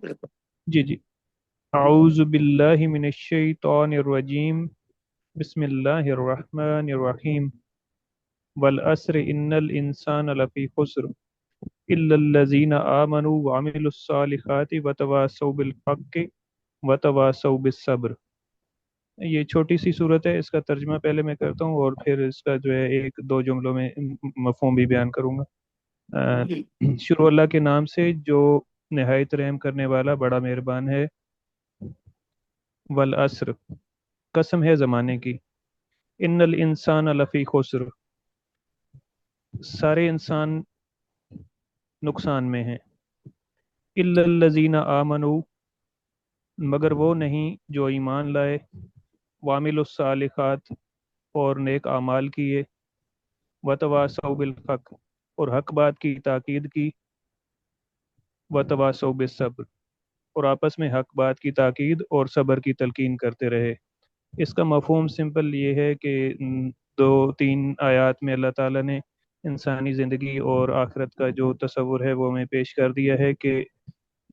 बिल्कुल। जी जी। औज़ु बिल्लाहि मिनश शैतानिर रजीम। बिस्मिल्लाहिर रहमानिर रहीम। वल अस्र इन्नल इंसान लफी खुस्र इल्लल्लज़ीना आमनु व अमिलुस्सालिहाति व तवासौ बिल हक़्क़ि व तवासौ बिस सब्र। ये छोटी सी सूरत है, इसका तर्जुमा पहले मैं करता हूँ और फिर इसका जो है एक दो जुमलों में मफहूम भी बयान करूंगा। हम्म, शुरू अल्लाह के नाम से जो निहायत रहम करने वाला बड़ा मेहरबान है। वल अस्र, कसम है ज़माने की। इन्नल इंसान लफ़ी खुस्र, सारे इंसान नुकसान में हैं। इल्लल्लज़ीना आमनु, मगर वो नहीं जो ईमान लाए। वामिलुस्सालिहात, और नेक आमाल किए। वतवासौ बिल हक, और हक बात की ताकीद की। वतवासौ बिस्सब्र, और आपस में हक बात की ताकीद और सब्र की तलकीन करते रहे। इसका मफहूम सिंपल ये है कि दो तीन आयत में अल्लाह ताला ने इंसानी ज़िंदगी और आखिरत का जो तस्वुर है वो हमें पेश कर दिया है कि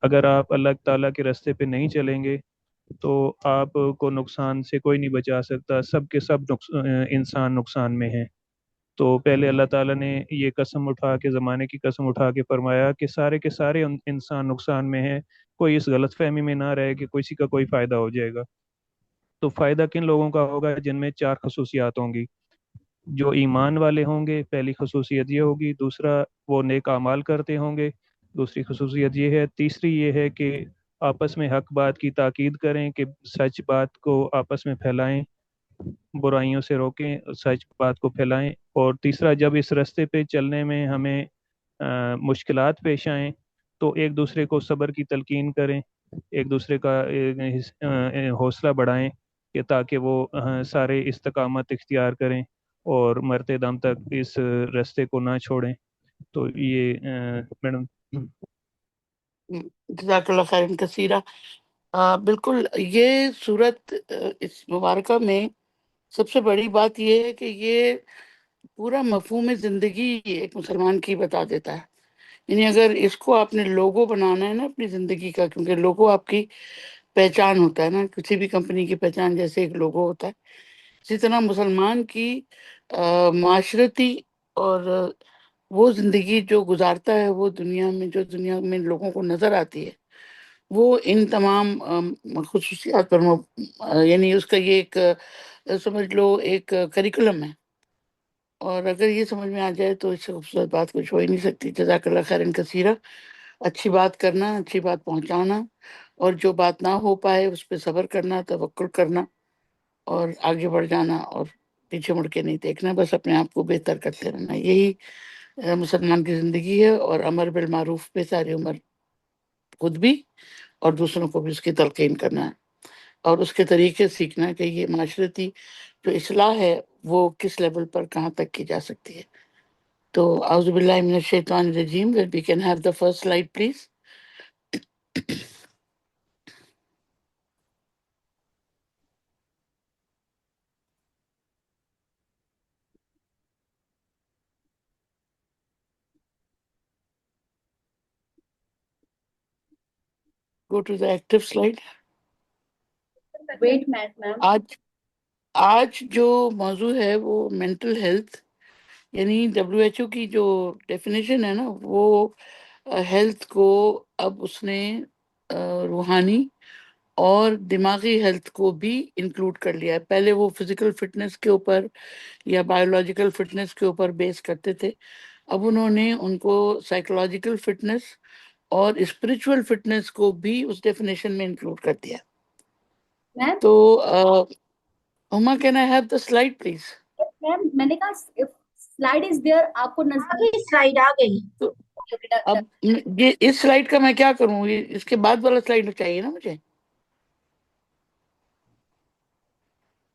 अगर आप अल्लाह ताला के रास्ते पे नहीं चलेंगे तो आपको नुकसान से कोई नहीं बचा सकता। सब के सब इंसान नुकसान में हैं। तो पहले अल्लाह ताला ने ये कसम उठा के, ज़माने की कसम उठा के फरमाया कि सारे के सारे इंसान नुकसान में हैं। कोई इस गलतफहमी में ना रहे कि किसी का कोई फ़ायदा हो जाएगा। तो फ़ायदा किन लोगों का होगा? जिनमें चार खसूसियात होंगी। जो ईमान वाले होंगे, पहली खसूसियत ये होगी। दूसरा, वो नेक अमाल करते होंगे, दूसरी खसूसियत ये है। तीसरी ये है कि आपस में हक बात की ताकीद करें, कि सच बात को आपस में फैलाएं, बुराइयों से रोकें, सच बात को फैलाएं। और तीसरा, जब इस रास्ते पे चलने में हमें मुश्किलात पेश आएं तो एक दूसरे को सब्र की तलकीन करें, एक दूसरे का हौसला बढ़ाएं, कि ताकि वो सारे इस्तकामत इख्तियार करें और मरते दम तक इस रास्ते को ना छोड़ें। तो ये मैडम। जज़ाकल्लाह खैरन कसीरा। बिल्कुल, ये सूरत इस मुबारका में सबसे बड़ी बात ये है कि ये पूरा मफहूम ज़िंदगी एक मुसलमान की बता देता है। यानी अगर इसको आपने लोगो बनाना है ना अपनी ज़िंदगी का, क्योंकि लोगो आपकी पहचान होता है ना, किसी भी कंपनी की पहचान जैसे एक लोगो होता है, इसी तरह मुसलमान की माशरती और वो ज़िंदगी जो गुजारता है, वो दुनिया में जो दुनिया में लोगों को नज़र आती है, वो इन तमाम खुसूसियात पर यानी उसका ये एक समझ लो एक करिकुलम है। और अगर ये समझ में आ जाए तो इससे खूबसूरत बात कुछ हो ही नहीं सकती। जज़ाकल्लाह खैरन कसीरा। अच्छी बात करना, अच्छी बात पहुँचाना, और जो बात ना हो पाए उस पे सब्र करना, तवक्कुल करना, और आगे बढ़ जाना, और पीछे मुड़ के नहीं देखना, बस अपने आप को बेहतर करते रहना। यही मुसलमान की ज़िंदगी है। और अमर बिल मारूफ पे सारी उम्र खुद भी और दूसरों को भी उसकी तलकीन करना है, और उसके तरीके सीखना है कि ये माशरती जो इस्लाह है वो किस लेवल पर कहाँ तक की जा सकती है। तो आउज़ु बिल्लाहि मिनश शैतानिर रजीम, we can have the first slide please. Go to the active slide. Wait ma'am. आज आज जो मौजू है वो मेंटल हेल्थ, यानी डब्ल्यूएचओ की जो डेफिनेशन है ना, वो हेल्थ को अब उसने रूहानी और दिमागी हेल्थ को भी इंक्लूड कर लिया है। पहले वो फिजिकल फिटनेस के ऊपर या बायोलॉजिकल फिटनेस के ऊपर बेस करते थे, अब उन्होंने उनको साइकोलॉजिकल फिटनेस और स्पिरिचुअल फिटनेस को भी उस डेफिनेशन में इंक्लूड कर दिया। मैम तो Uma, can I have the slide please? Ma'am मैंने कहा स्लाइड इज देयर, आपको नजर स्लाइड आ गई। तो अब ये इस स्लाइड का मैं क्या करूं? ये इसके बाद वाला स्लाइड चाहिए ना मुझे।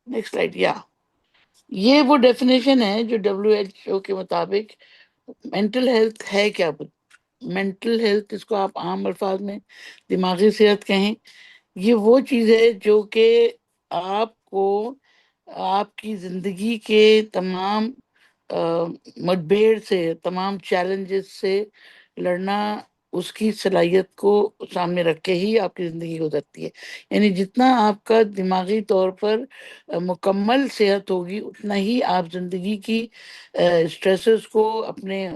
Next slide. या ये वो डेफिनेशन है जो डब्ल्यूएचओ के मुताबिक मेंटल हेल्थ है क्या। मेंटल हेल्थ, इसको आप आम अल्फाज में दिमागी सेहत कहें, ये वो चीज है जो कि आपको आपकी जिंदगी के तमाम मुठभेड़ से, तमाम चैलेंजेस से लड़ना उसकी सलाहियत को सामने रख के ही आपकी ज़िंदगी गुजरती है। यानी जितना आपका दिमागी तौर पर मुकम्मल सेहत होगी, उतना ही आप ज़िंदगी की स्ट्रेसेस को, अपने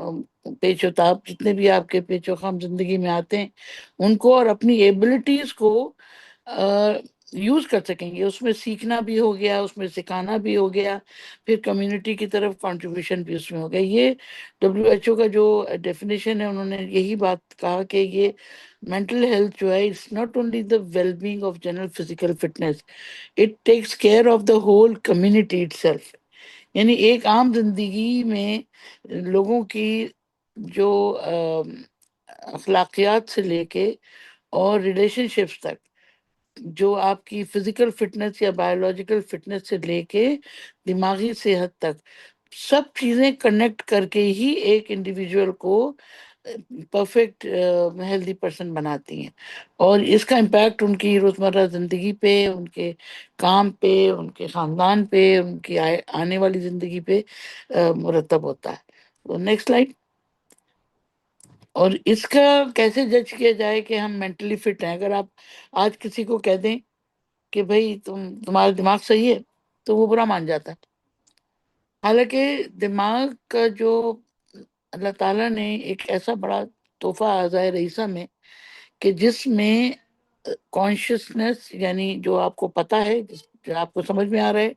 पेचोताप जितने भी आपके पेचोखम ज़िंदगी में आते हैं, उनको और अपनी एबिलिटीज़ को यूज कर सकेंगे। उसमें सीखना भी हो गया, उसमें सिखाना भी हो गया, फिर कम्युनिटी की तरफ कंट्रीब्यूशन भी उसमें हो गया। ये WHO का जो डेफिनेशन है, उन्होंने यही बात कहा कि ये मेंटल हेल्थ जो है, it's not only the wellbeing of general physical fitness, it takes care of the whole community itself. यानी एक आम जिंदगी में लोगों की जो अखलाकियात से लेके और रिलेशनशिप्स तक, जो आपकी फिजिकल फिटनेस या बायोलॉजिकल फिटनेस से लेके दिमागी सेहत तक, सब चीजें कनेक्ट करके ही एक इंडिविजुअल को परफेक्ट हेल्दी पर्सन बनाती हैं। और इसका इम्पैक्ट उनकी रोजमर्रा जिंदगी पे, उनके काम पे, उनके खानदान पे, उनकी आने वाली जिंदगी पे मुरतब होता है। तो नेक्स्ट स्लाइड। और इसका कैसे जज किया जाए कि हम मेंटली फिट हैं? अगर आप आज किसी को कह दें कि भाई तुम्हारा दिमाग सही है, तो वो बुरा मान जाता है। हालांकि दिमाग का जो अल्लाह ताला ने एक ऐसा बड़ा तोहफा अज़ाए रईसा में, कि जिसमें कॉन्शियसनेस, यानी जो आपको पता है, जो आपको समझ में आ रहा है,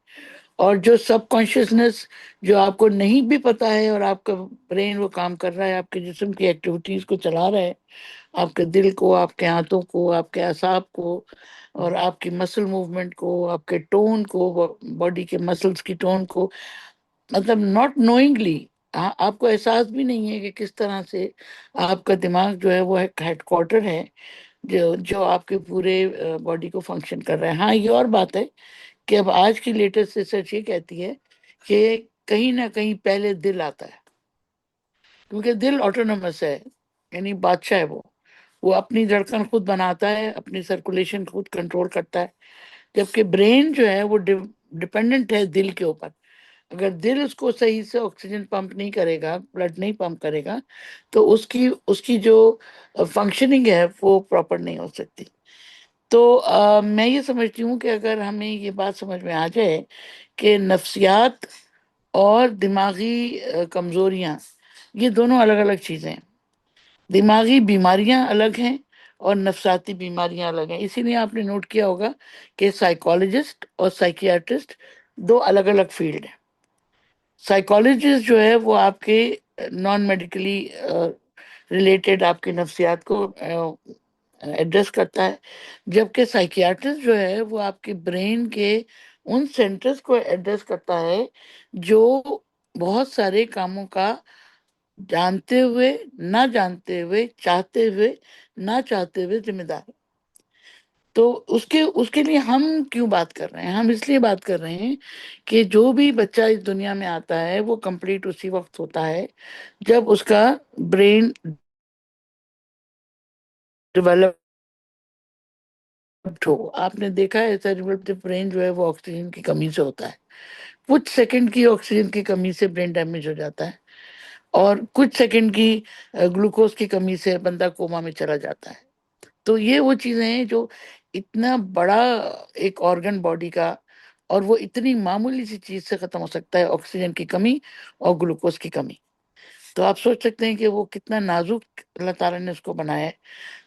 और जो सब कॉन्शियसनेस जो आपको नहीं भी पता है, और आपका ब्रेन वो काम कर रहा है, आपके जिस्म की एक्टिविटीज को चला रहा है, आपके दिल को, आपके हाथों को, आपके असाब को, और आपकी मसल मूवमेंट को, आपके टोन को, बॉडी के मसल्स की टोन को, मतलब नॉट नोइंगली, आपको एहसास भी नहीं है कि किस तरह से आपका दिमाग जो है वो एक हेडक्वार्टर है, जो जो आपके पूरे बॉडी को फंक्शन कर रहा है। हाँ, ये और बात है कि अब आज की लेटेस्ट रिसर्च ये कहती है कि कहीं ना कहीं पहले दिल आता है, क्योंकि दिल ऑटोनोमस है, यानी बादशाह है। वो अपनी धड़कन खुद बनाता है, अपनी सर्कुलेशन खुद कंट्रोल करता है। जबकि ब्रेन जो है वो डिपेंडेंट है दिल के ऊपर। अगर दिल उसको सही से ऑक्सीजन पंप नहीं करेगा, ब्लड नहीं पंप करेगा, तो उसकी उसकी जो फंक्शनिंग है वो प्रॉपर नहीं हो सकती। तो मैं ये समझती हूँ कि अगर हमें ये बात समझ में आ जाए कि नफ्सियात और दिमागी कमजोरियां, ये दोनों अलग अलग चीजें हैं। दिमागी बीमारियां अलग हैं और नफसाती बीमारियां अलग हैं। इसीलिए आपने नोट किया होगा कि साइकोलॉजिस्ट और साइकियाट्रिस्ट दो अलग अलग फील्ड हैं। साइकोलॉजिस्ट जो है वो आपके नॉन मेडिकली रिलेटेड आपके नफ्सियात को एड्रेस करता है, जबकि साइकियाट्रिस्ट जो है वो आपके ब्रेन के उन सेंटर्स को एड्रेस करता है जो बहुत सारे कामों का जानते हुए, ना जानते हुए, चाहते हुए, ना चाहते हुए जिम्मेदार है। तो उसके उसके लिए हम क्यों बात कर रहे हैं? हम इसलिए बात कर रहे हैं कि जो भी बच्चा इस दुनिया में आता है वो कंप्लीट उसी वक्त होता है जब उसका ब्रेन डेवलप्ड हो। आपने देखा है ऐसा डेवलप्ड ब्रेन जो है वो ऑक्सीजन की कमी से होता है। कुछ सेकंड की ऑक्सीजन की कमी से ब्रेन डैमेज हो जाता है, और कुछ सेकंड की ग्लूकोज की कमी से बंदा कोमा में चला जाता है। तो ये वो चीजें हैं जो इतना बड़ा एक ऑर्गन बॉडी का, और वो इतनी मामूली सी चीज से खत्म हो सकता है, ऑक्सीजन की कमी और ग्लूकोज की कमी। तो आप सोच सकते हैं कि वो कितना नाजुक अल्लाह ताला ने उसको बनाया है।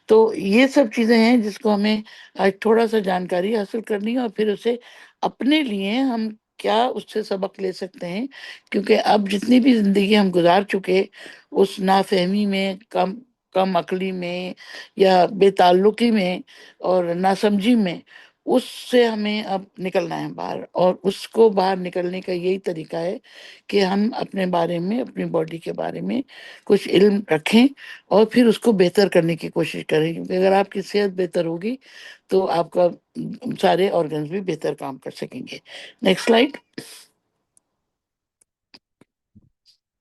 तो ये सब चीजें हैं जिसको हमें आज थोड़ा सा जानकारी हासिल करनी है, और फिर उसे अपने लिए हम क्या उससे सबक ले सकते हैं। क्योंकि अब जितनी भी जिंदगी हम गुजार चुके उस नाफहमी में, कम कम अकली में, या बेताल्लुकी में, और नासमझी में, उससे हमें अब निकलना है बाहर। और उसको बाहर निकलने का यही तरीका है कि हम अपने बारे में, अपनी बॉडी के बारे में कुछ इल्म रखें, और फिर उसको बेहतर करने की कोशिश करें। क्योंकि अगर आपकी सेहत बेहतर होगी तो आपका सारे ऑर्गन्स भी बेहतर काम कर सकेंगे। Next slide.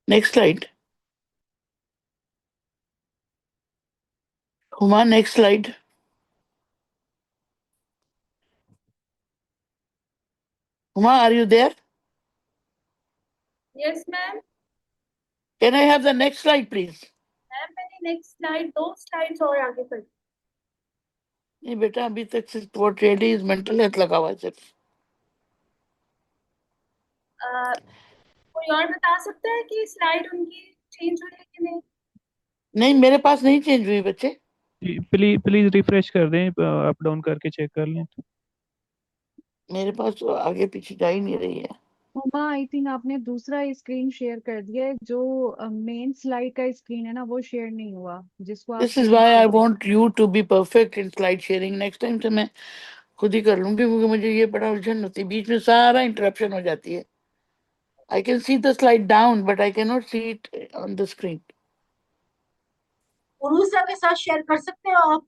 Next slide. Huma, next slide. Huma, are you there? Yes, ma'am. Can I have the next slide please? Ma'am, मैंने नेक्स्ट स्लाइड, 2 स्लाइड्स और आगे कर। नहीं बेटा, अभी तक सिर्फ वो ट्रेड इज मेंटल हेल्थ लगा हुआ है सिर्फ। कोई और बता सकता है कि स्लाइड उनकी चेंज हुई है कि नहीं? नहीं, मेरे पास नहीं चेंज हुई बच्चे। प्लीज प्लीज रिफ्रेश कर दें, अप डाउन करके चेक कर लें। मेरे पास तो आगे पीछे जा ही नहीं रही है। उमा, आई थिंक आपने दूसरा स्क्रीन शेयर कर दिया है। जो मेन स्लाइड का स्क्रीन है ना, वो शेयर नहीं हुआ, जिसको आप this is screen why I share want you to be perfect in slide sharing. Next time से मैं खुद ही कर लूंगी, क्योंकि मुझे ये बड़ा उलझन होती है, बीच में सारा इंटरप्शन हो जाती है। I can see the slide down but I can not see it on the screen. Urusa के साथ शेयर कर सकते हो आप?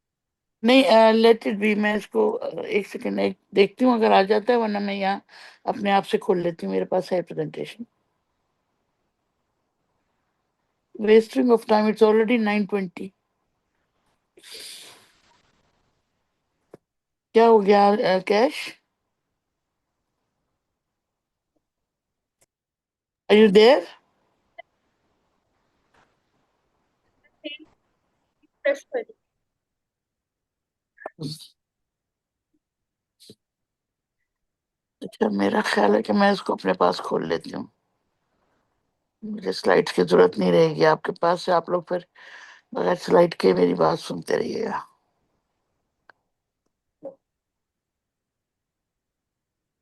नहीं, लेट इट बी। मैं इसको एक सेकेंड एक देखती हूँ, अगर आ जाता है, वरना मैं यहाँ अपने आप से खोल लेती हूँ, मेरे पास है presentation. Wasting of time, it's already 9:20। क्या हो गया कैश? Are you there? फ्रेश कर। अच्छा, मेरा ख्याल है कि मैं इसको अपने पास खोल लेती हूँ। मुझे स्लाइड्स की जरूरत नहीं रहेगी आपके पास से, आप लोग फिर बगैर स्लाइड के मेरी बात सुनते रहिएगा।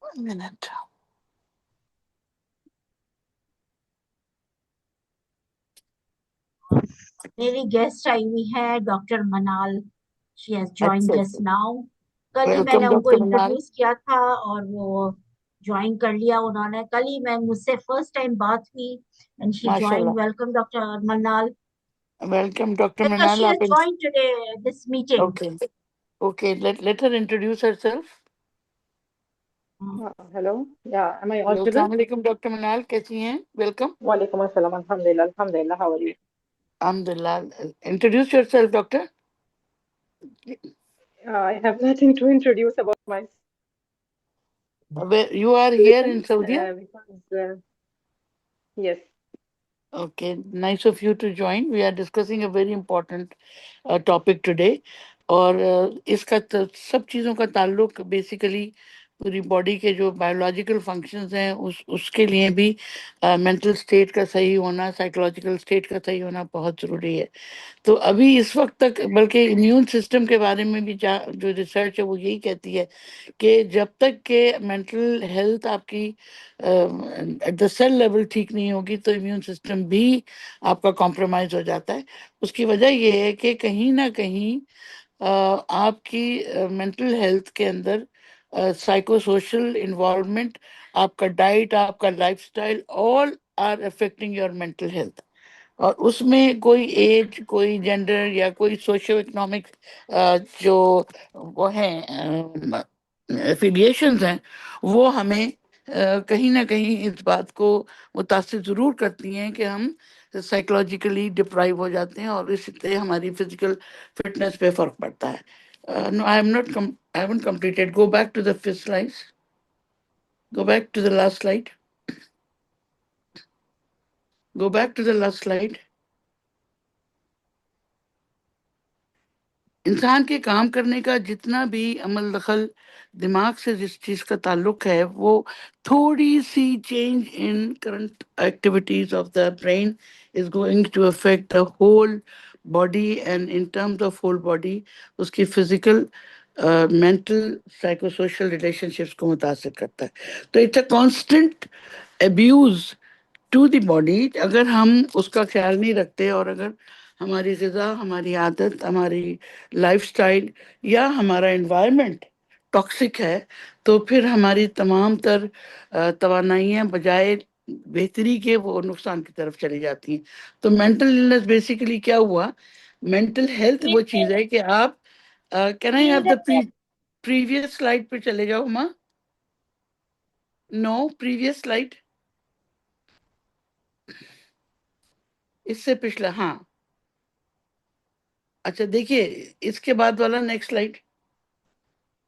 मिनट। मेरी गेस्ट आई हुई है, डॉक्टर मनाल। शी हैज जॉइंड अच्छा जस्ट अच्छा। नाउ। कल ही मैंने वेलकम उनको डॉक्टर मनाल। इंट्रोड्यूस किया था और वो ज्वाइन कर लिया उन्होंने। कल ही मैं मुझसे फर्स्ट टाइम बात हुई एंड शी माशाल्लाह। Joined. Welcome doctor Manal. Welcome doctor Because Manal, she has आप joined today this meeting. Okay okay, let her introduce herself. Hello. Yeah, am I hello, audible? अस्सलाम वालेकुम डॉक्टर मनाल, कैसी हैं? Welcome. Walaikum assalam. Alhamdulillah. Alhamdulillah. How are you? अल्हम्दुलिल्लाह। Introduce yourself doctor. I have nothing to introduce about myself you are here in Saudi? because yes. Okay, nice of you to join. We are discussing a very important topic today. और इसका सब चीज़ों का ताल्लुक basically पूरी body के जो biological functions हैं उसके लिए भी मेंटल स्टेट का सही होना, साइकोलॉजिकल स्टेट का सही होना बहुत ज़रूरी है। तो अभी इस वक्त तक बल्कि इम्यून सिस्टम के बारे में भी जो रिसर्च है वो यही कहती है कि जब तक के मेंटल हेल्थ आपकी एट द सेल लेवल ठीक नहीं होगी तो इम्यून सिस्टम भी आपका कॉम्प्रोमाइज हो जाता है। उसकी वजह ये है कि कहीं ना कहीं आपकी मेंटल हेल्थ के अंदर साइको सोशल इन्वॉल्वमेंट, आपका डाइट, आपका lifestyle, all are affecting your mental health. और उसमें कोई एज, कोई जेंडर या कोई सोशियो इकोनॉमिक जो वो हैं एफिलिएशंस हैं, वो हमें कहीं ना कहीं इस बात को मुतासिर ज़रूर करती हैं कि हम साइकोलॉजिकली डिप्राइव हो जाते हैं और इससे हमारी फिजिकल फिटनेस पे फर्क पड़ता है। No, I am not I haven't completed. Go back to the first slide. Go back to the last slide. Go back to the last slide. इंसान के काम करने का जितना भी अमल दखल दिमाग से जिस चीज का ताल्लुक है, वो थोड़ी सी change in current activities of the brain is going to affect the whole body, and in terms of whole body उसकी physical, mental, psycho social relationships को मुतासर करता है। तो it's a constant abuse to the body अगर हम उसका ख्याल नहीं रखते, और अगर हमारी ग़िज़ा, हमारी आदत, हमारी लाइफस्टाइल या हमारा एनवायरनमेंट टॉक्सिक है, तो फिर हमारी तमाम तर तवानाइयाँ बजाय बेहतरी के वो नुकसान की तरफ चली जाती हैं। तो मेंटल इलनेस बेसिकली क्या हुआ? मेंटल हेल्थ वो चीज़ है कि आप can I have the previous slide पे चले जाओ माँ? नो, प्रीवियस स्लाइड, इससे पिछला, हाँ। अच्छा देखिए, इसके बाद वाला next slide.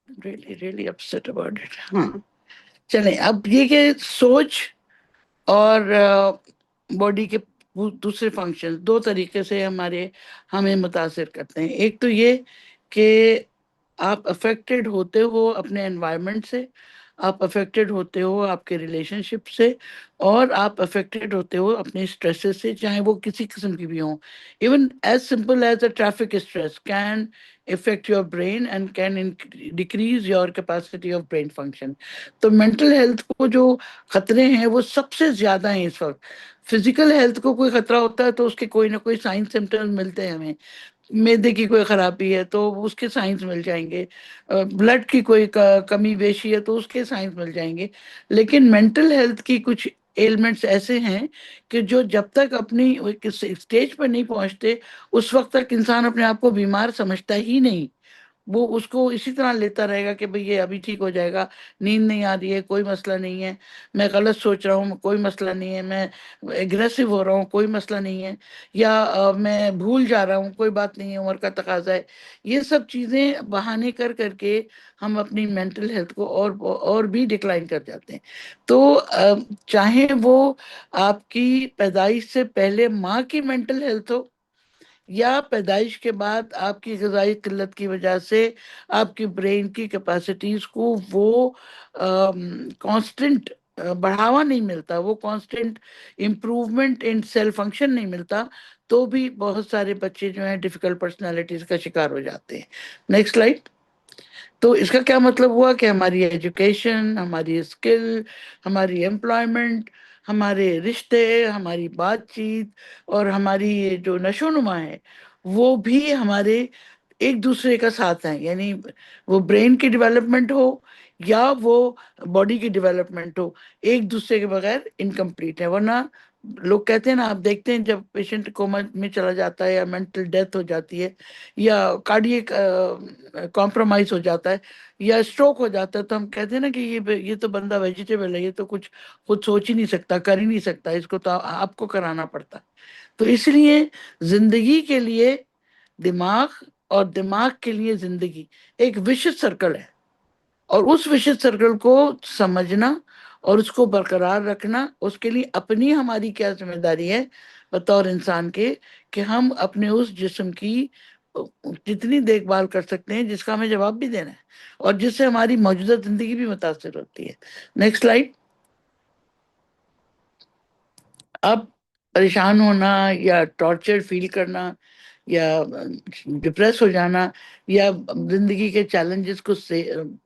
Really really upset about it. हाँ, चलें अब ये कि सोच और बॉडी के वो दूसरे फंक्शन दो तरीके से हमें मुतासिर करते हैं। एक तो ये कि आप अफेक्टेड होते हो अपने एनवायरनमेंट से, आप अफेक्टेड होते हो आपके रिलेशनशिप से, और आप अफेक्टेड होते हो अपने स्ट्रेसेस से, चाहे वो किसी किस्म की भी हो। Even as simple as a traffic stress can affect your brain and can decrease your capacity of brain function। तो मेंटल हेल्थ को जो खतरे हैं वो सबसे ज्यादा हैं इस वक्त। फिजिकल हेल्थ को कोई खतरा होता है तो उसके कोई ना कोई साइन सिम्टम्स मिलते हैं हमें। मैदे की कोई खराबी है तो उसके साइंस मिल जाएंगे, ब्लड की कोई कमी बेशी है तो उसके साइंस मिल जाएंगे। लेकिन मेंटल हेल्थ की कुछ एलिमेंट्स ऐसे हैं कि जो जब तक अपनी स्टेज पर नहीं पहुंचते उस वक्त तक इंसान अपने आप को बीमार समझता ही नहीं। वो उसको इसी तरह लेता रहेगा कि भाई ये अभी ठीक हो जाएगा, नींद नहीं आ रही है कोई मसला नहीं है, मैं गलत सोच रहा हूँ कोई मसला नहीं है, मैं एग्रेसिव हो रहा हूँ कोई मसला नहीं है, या मैं भूल जा रहा हूँ कोई बात नहीं है, उम्र का तकाजा है। ये सब चीज़ें बहाने कर करके हम अपनी मेंटल हेल्थ को और भी डिक्लाइन कर जाते हैं। तो चाहे वो आपकी पैदाइश से पहले माँ की मेंटल हेल्थ हो, या पैदाइश के बाद आपकी ग़िज़ाई किल्लत की वजह से आपकी ब्रेन की कैपेसिटीज को वो कांस्टेंट बढ़ावा नहीं मिलता, वो constant improvement in cell function नहीं मिलता, तो भी बहुत सारे बच्चे जो हैं डिफिकल्ट पर्सनालिटीज का शिकार हो जाते हैं। Next slide. तो इसका क्या मतलब हुआ कि हमारी एजुकेशन, हमारी स्किल, हमारी एम्प्लॉयमेंट, हमारे रिश्ते, हमारी बातचीत और हमारी ये जो नशोनुमा है वो भी हमारे एक दूसरे का साथ है। यानी वो ब्रेन की डेवलपमेंट हो या वो बॉडी की डेवलपमेंट हो, एक दूसरे के बगैर इनकम्प्लीट है। वरना लोग कहते हैं ना, आप देखते हैं जब पेशेंट कोमा में चला जाता है या मेंटल डेथ हो जाती है या कार्डियक कॉम्प्रोमाइज हो जाता है या स्ट्रोक हो जाता है, तो हम कहते हैं ना कि ये तो बंदा वेजिटेबल है, ये तो कुछ खुद सोच ही नहीं सकता, कर ही नहीं सकता, इसको तो आपको कराना पड़ता है। तो इसलिए जिंदगी के लिए दिमाग और दिमाग के लिए जिंदगी एक विशिष्ट सर्कल है, और उस विशिष्ट सर्कल को समझना और उसको बरकरार रखना, उसके लिए अपनी हमारी क्या जिम्मेदारी है बतौर इंसान के, कि हम अपने उस जिस्म की जितनी देखभाल कर सकते हैं जिसका हमें जवाब भी देना है और जिससे हमारी मौजूदा जिंदगी भी मुतासिर होती है। Next slide. अब परेशान होना या टॉर्चर फील करना या डिप्रेस हो जाना या जिंदगी के चैलेंजेस को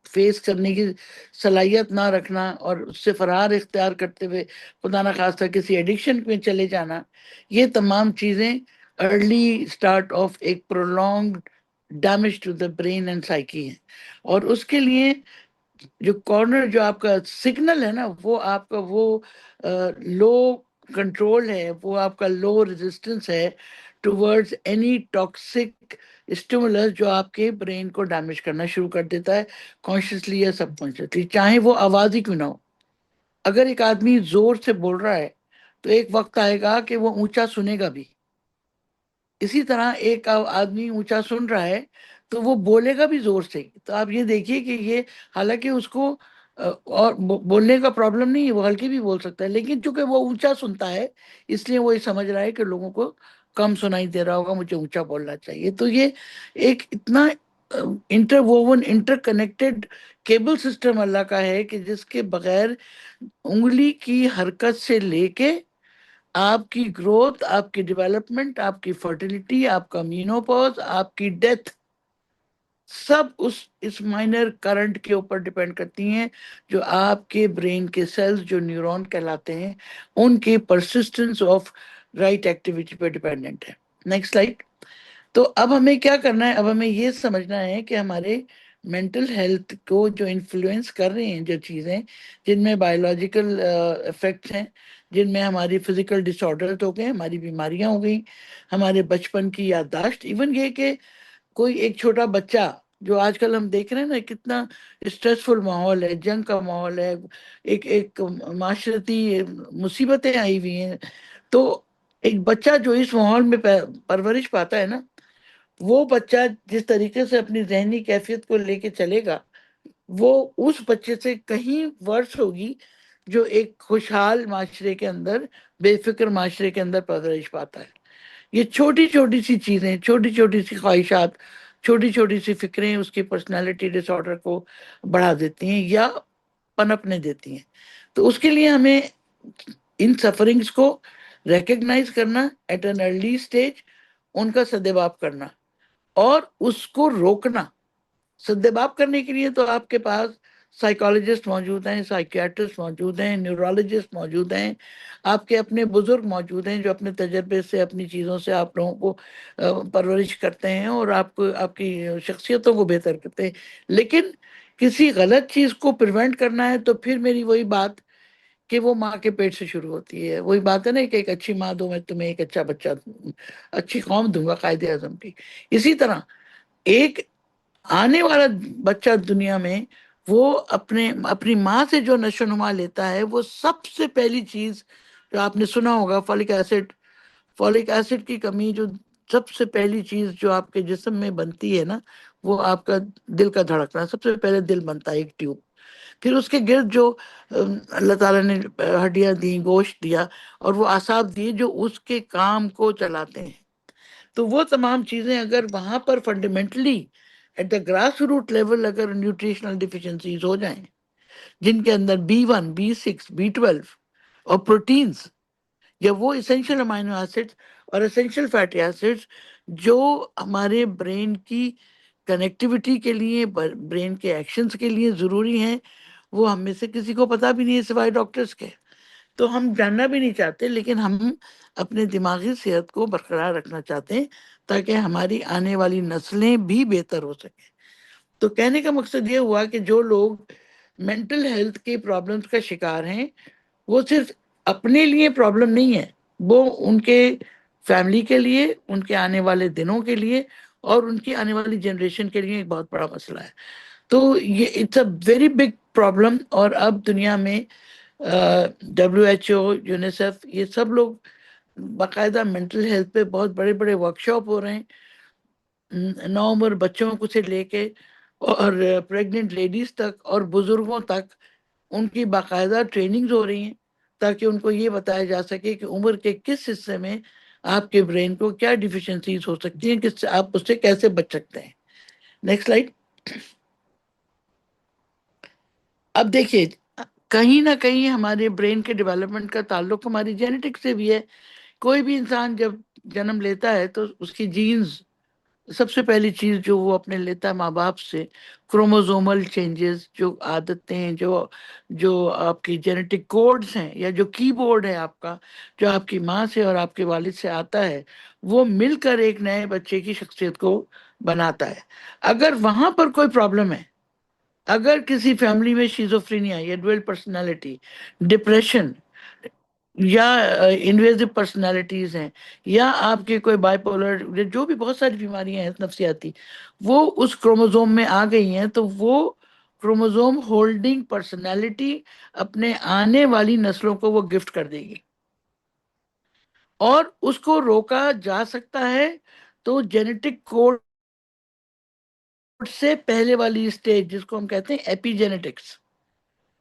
फेस करने की सलाहियत ना रखना और उससे फरार इख्तियार करते हुए खुदा ना खास्ता किसी एडिक्शन में चले जाना, ये तमाम चीज़ें अर्ली स्टार्ट ऑफ एक prolonged damage to the brain and psyche है। और उसके लिए जो कॉर्नर जो आपका सिग्नल है ना, वो आपका वो लो कंट्रोल है, वो आपका लो रेजिस्टेंस है टुवर्ड्स एनी टॉक्सिक स्टिमुलस जो आपके ब्रेन को डैमेज करना शुरू कर देता है, कॉन्शियसली या सबकॉन्शियसली, चाहे वो आवाज ही क्यों ना हो। अगर एक आदमी जोर से बोल रहा है तो एक वक्त आएगा कि वो ऊंचा सुनेगा भी। इसी तरह एक आदमी ऊंचा सुन रहा है तो वो बोलेगा भी जोर से। तो आप ये देखिए कि ये, हालांकि उसको और बोलने का प्रॉब्लम नहीं है, वो हल्के भी बोल सकता है, लेकिन चूंकि वो ऊंचा सुनता है इसलिए वो ये समझ रहा है कि लोगों को कम सुनाई दे रहा होगा, मुझे ऊंचा बोलना चाहिए। तो ये एक इतना इंटरवोवन इंटरकनेक्टेड केबल सिस्टम अल्लाह का है कि जिसके बगैर उंगली की हरकत से लेके आपकी ग्रोथ, आपकी डेवलपमेंट, आपकी फर्टिलिटी, आपका मीनोपॉज, आपकी डेथ, सब उस इस माइनर करंट के ऊपर डिपेंड करती हैं जो आपके ब्रेन के सेल्स जो न्यूरॉन कहलाते हैं उनके परसिस्टेंस ऑफ राइट एक्टिविटी पर डिपेंडेंट है। Next slide. तो अब हमें क्या करना है, अब हमें ये समझना है कि हमारे मेंटल हेल्थ को जो इन्फ्लुएंस कर रही हैं जो चीज़ें, जिनमें बायोलॉजिकल इफेक्ट्स हैं, जिनमें हमारी फिजिकल डिसऑर्डर्स हो गए, हमारी बीमारियां हो गई, हमारे बचपन की याददाश्त, इवन ये कि कोई एक छोटा बच्चा, जो आजकल हम देख रहे हैं ना कितना स्ट्रेसफुल माहौल है, जंग का माहौल है, एक एक माशरती मुसीबतें आई हुई हैं, तो एक बच्चा जो इस माहौल में परवरिश पाता है ना, वो बच्चा जिस तरीके से अपनी जहनी कैफियत को लेके चलेगा वो उस बच्चे से कहीं वर्ष होगी जो एक खुशहाल माशरे के अंदर, बेफिक्र माशरे के अंदर परवरिश पाता है। ये छोटी छोटी सी चीजें, छोटी छोटी सी ख्वाहिशात, छोटी छोटी सी फिक्रें उसकी पर्सनालिटी डिसऑर्डर को बढ़ा देती हैं या पनपने देती हैं। तो उसके लिए हमें इन सफरिंग्स को रिकग्नाइज करना एट एन अर्ली स्टेज, उनका सद्भाव करना और उसको रोकना। सद्भाव करने के लिए तो आपके पास साइकोलॉजिस्ट मौजूद हैं, साइकियाट्रिस्ट मौजूद हैं, न्यूरोलॉजिस्ट मौजूद हैं, आपके अपने बुजुर्ग मौजूद हैं जो अपने तजर्बे से, अपनी चीज़ों से आप लोगों को परवरिश करते हैं और आपको, आपकी शख्सियतों को बेहतर करते हैं। लेकिन किसी गलत चीज़ को प्रिवेंट करना है तो फिर मेरी वही बात कि वो माँ के पेट से शुरू होती है। वही बात है ना कि एक अच्छी माँ दो, मैं तुम्हें एक अच्छा बच्चा, अच्छी कौम दूंगा, कायदे आजम की। इसी तरह एक आने वाला बच्चा दुनिया में वो अपनी माँ से जो नशोनुमा लेता है, वो सबसे पहली चीज जो आपने सुना होगा, फॉलिक एसिड। फॉलिक एसिड की कमी जो सबसे पहली चीज जो आपके जिस्म में बनती है ना, वो आपका दिल का धड़कना। सबसे पहले दिल बनता है, एक ट्यूब। फिर उसके गिर्द जो अल्लाह ताला ने हड्डियां दी, गोश्त दिया और वो आसाब दिए जो उसके काम को चलाते हैं। तो वो तमाम चीजें अगर वहां पर fundamentally at the grass root level अगर न्यूट्रिशनल डिफिशियंसीज हो जाएं, जिनके अंदर B1, B6, B12 और प्रोटीन्स, या वो इसेंशियल अमाइनो एसिड्स और एसेंशियल फैटी एसिड्स जो हमारे ब्रेन की कनेक्टिविटी के लिए, ब्रेन के एक्शंस के लिए जरूरी हैं, वो हम में से किसी को पता भी नहीं है सिवाय डॉक्टर्स के। तो हम जानना भी नहीं चाहते, लेकिन हम अपने दिमागी सेहत को बरकरार रखना चाहते हैं ताकि हमारी आने वाली नस्लें भी बेहतर हो सके। तो कहने का मकसद ये हुआ कि जो लोग मेंटल हेल्थ के प्रॉब्लम्स का शिकार हैं, वो सिर्फ अपने लिए प्रॉब्लम नहीं है, वो उनके फैमिली के लिए, उनके आने वाले दिनों के लिए और उनकी आने वाली जनरेशन के लिए एक बहुत बड़ा मसला है। तो ये it's a very big problem. और अब दुनिया में WHO, यूनिसेफ, ये सब लोग बाकायदा मेंटल हेल्थ पे बहुत बड़े बड़े वर्कशॉप हो रहे हैं। नौउम्र बच्चों को से लेके और प्रेग्नेंट लेडीज तक और बुजुर्गों तक उनकी बाकायदा ट्रेनिंग्स हो रही हैं ताकि उनको ये बताया जा सके कि उम्र के किस हिस्से में आपके ब्रेन को क्या डिफिशियंसीज हो सकती हैं, किससे आप उससे कैसे बच सकते हैं। Next slide. अब देखिए, कहीं ना कहीं हमारे ब्रेन के डेवलपमेंट का ताल्लुक हमारी जेनेटिक्स से भी है। कोई भी इंसान जब जन्म लेता है तो उसकी जीन्स, सबसे पहली चीज जो वो अपने लेता है माँ बाप से, क्रोमोसोमल चेंजेस, जो आदतें हैं, जो जो आपकी जेनेटिक कोड्स हैं या जो कीबोर्ड है आपका, जो आपकी माँ से और आपके वालिद से आता है, वो मिलकर एक नए बच्चे की शख्सियत को बनाता है। अगर वहां पर कोई प्रॉब्लम है, अगर किसी फैमिली में शिजोफ्रेनिया या ड्यूअल पर्सनालिटी, डिप्रेशन या इन्वेजिव पर्सनालिटीज हैं, या आपके कोई बाइपोलर, जो भी बहुत सारी बीमारियां हैं नफसियाती, वो उस क्रोमोसोम में आ गई हैं, तो वो क्रोमोसोम होल्डिंग पर्सनालिटी अपने आने वाली नस्लों को वो गिफ्ट कर देगी और उसको रोका जा सकता है। तो जेनेटिक कोड से पहले वाली स्टेज जिसको हम कहते हैं एपिजेनेटिक्स,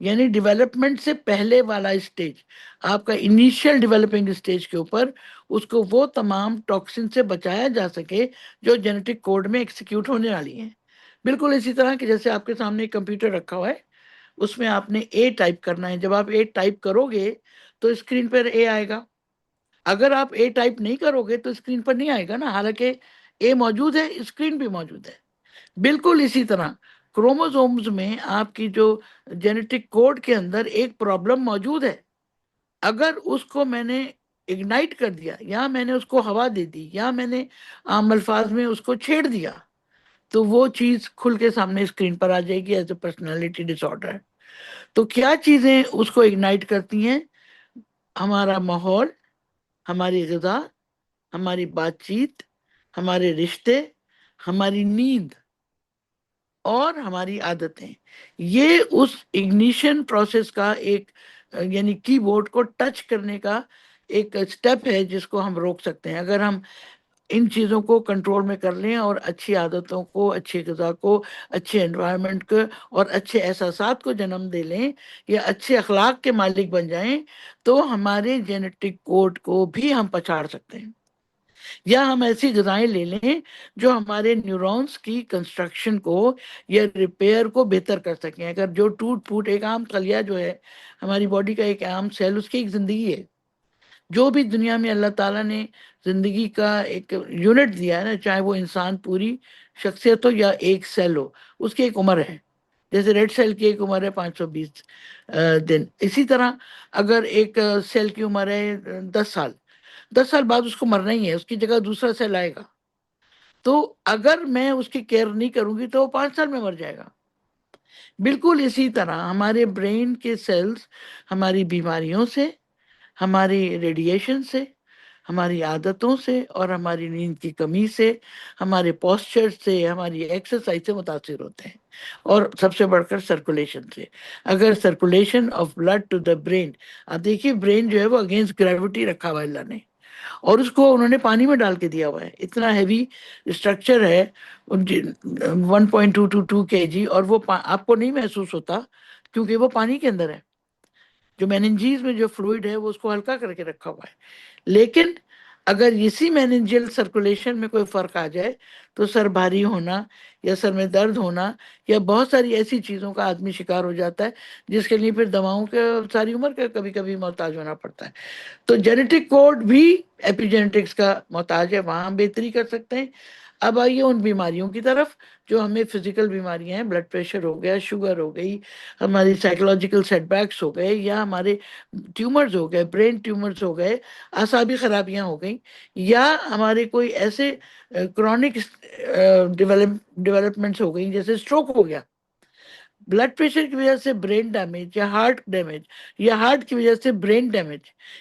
यानी डेवलपमेंट से पहले वाला स्टेज, आपका इनिशियल डेवलपिंग स्टेज के ऊपर, उसको वो तमाम टॉक्सिन से बचाया जा सके जो जेनेटिक कोड में एक्सिक्यूट होने वाली हैं। बिल्कुल इसी तरह कि जैसे आपके सामने एक कंप्यूटर रखा हुआ है, उसमें आपने ए टाइप करना है। जब आप ए टाइप करोगे तो स्क्रीन पर ए आएगा। अगर आप ए टाइप नहीं करोगे तो स्क्रीन पर नहीं आएगा ना, हालांकि ए मौजूद है, स्क्रीन भी मौजूद है। बिल्कुल इसी तरह क्रोमोसोम्स में आपकी जो जेनेटिक कोड के अंदर एक प्रॉब्लम मौजूद है, अगर उसको मैंने इग्नाइट कर दिया या मैंने उसको हवा दे दी या मैंने आम अल्फाज में उसको छेड़ दिया, तो वो चीज खुल के सामने स्क्रीन पर आ जाएगी एज ए पर्सनैलिटी डिसऑर्डर। तो क्या चीजें उसको इग्नाइट करती हैं? हमारा माहौल, हमारी ग़िज़ा, हमारी बातचीत, हमारे रिश्ते, हमारी नींद और हमारी आदतें। ये उस इग्निशन प्रोसेस का एक यानी कीबोर्ड को टच करने का एक स्टेप है जिसको हम रोक सकते हैं। अगर हम इन चीज़ों को कंट्रोल में कर लें और अच्छी आदतों को, अच्छी ग़िज़ा को, अच्छे एनवायरनमेंट को और अच्छे एहसासात को जन्म दे लें या अच्छे अखलाक के मालिक बन जाएं, तो हमारे जेनेटिक कोड को भी हम पछाड़ सकते हैं। या हम ऐसी ग़िज़ाएं ले लें जो हमारे न्यूरॉन्स की कंस्ट्रक्शन को या रिपेयर को बेहतर कर सकें। अगर जो टूट फूट, एक आम खलिया जो है हमारी बॉडी का, एक आम सेल, उसकी एक ज़िंदगी है। जो भी दुनिया में अल्लाह ताला ने ज़िंदगी का एक यूनिट दिया है ना, चाहे वो इंसान पूरी शख्सियत हो या एक सेल हो, उसकी एक उम्र है। जैसे रेड सेल की एक उम्र है 520 दिन, इसी तरह अगर एक सेल की उम्र है 10 साल, 10 साल बाद उसको मरना ही है, उसकी जगह दूसरा सेल आएगा। तो अगर मैं उसकी केयर नहीं करूंगी तो वो 5 साल में मर जाएगा। बिल्कुल इसी तरह हमारे ब्रेन के सेल्स हमारी बीमारियों से, हमारी रेडिएशन से, हमारी आदतों से और हमारी नींद की कमी से, हमारे पोस्चर से, हमारी एक्सरसाइज से मुतासिर होते हैं। और सबसे बढ़कर सर्कुलेशन से। अगर circulation of blood to the brain, आप देखिए ब्रेन जो है वो अगेंस्ट ग्रेविटी रखा हुआ है अल्लाह ने, और उसको उन्होंने पानी में डाल के दिया हुआ है। इतना हैवी स्ट्रक्चर है 1.2 to 2 kg, और वो आपको नहीं महसूस होता क्योंकि वो पानी के अंदर है। जो मेनिंजीज में जो फ्लूइड है वो उसको हल्का करके रखा हुआ है। लेकिन अगर इसी मेनिंजियल सर्कुलेशन में कोई फर्क आ जाए तो सर भारी होना या सर में दर्द होना या बहुत सारी ऐसी चीज़ों का आदमी शिकार हो जाता है, जिसके लिए फिर दवाओं के सारी उम्र का कभी कभी मोहताज होना पड़ता है। तो जेनेटिक कोड भी एपिजेनेटिक्स का मोहताज है, वहां हम बेहतरी कर सकते हैं। अब आइए उन बीमारियों की तरफ जो हमें फिजिकल बीमारियां हैं, ब्लड प्रेशर हो गया, शुगर हो गई, हमारी साइकोलॉजिकल सेटबैक्स हो गए, या हमारे ट्यूमर्स हो गए, ब्रेन ट्यूमर्स हो गए, आसाबी खराबियां हो गई, या हमारे कोई ऐसे क्रॉनिक डेवलपमेंट्स हो गई जैसे स्ट्रोक हो गया, ब्लड प्रेशर की वजह से ब्रेन डैमेज, या हार्ट डैमेज, या हार्ट की वजह से ब्रेन डैमेज,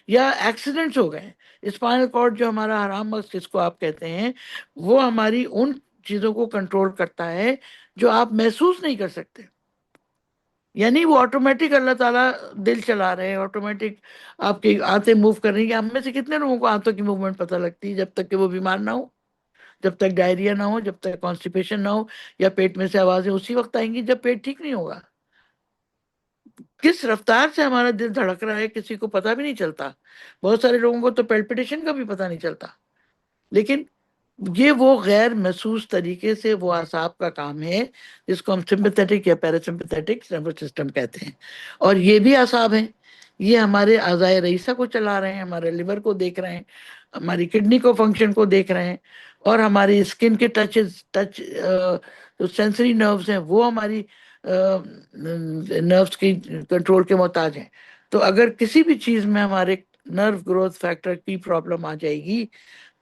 या एक्सीडेंट्स हो गए। स्पाइनल कॉर्ड जो हमारा हराम मस्तिष्क जिसको आप कहते हैं, वो हमारी उन चीज़ों को कंट्रोल करता है जो आप महसूस नहीं कर सकते। यानी वो ऑटोमेटिक अल्लाह ताला दिल चला रहे हैं, ऑटोमेटिक आपकी आंतें मूव कर रही हैं। हम में से कितने लोगों को आंतों की मूवमेंट पता लगती है जब तक कि वो बीमार ना हो, जब तक डायरिया ना हो, जब तक कॉन्स्टिपेशन ना हो, या पेट में से आवाज़ें उसी वक्त आएंगी जब पेट ठीक नहीं होगा। किस रफ्तार से हमारा दिल धड़क रहा है किसी को पता भी नहीं चलता। बहुत सारे लोगों को तो पैल्पिटेशन का भी पता नहीं चलता। लेकिन ये वो गैर महसूस तरीके से वो आसाब का काम है जिसको हम सिंपैथेटिक या पैरासिम्पैथेटिक नर्वस सिस्टम कहते हैं। और ये भी आसाब हैं, ये हमारे आज़ाए रईसा को चला रहे हैं, हमारे लिवर को देख रहे हैं, हमारी किडनी को फंक्शन को देख रहे हैं, और हमारी स्किन के टच जो सेंसरी नर्व्स हैं वो हमारी नर्व्स की कंट्रोल के मोहताज हैं। तो अगर किसी भी चीज़ में हमारे नर्व ग्रोथ फैक्टर की प्रॉब्लम आ जाएगी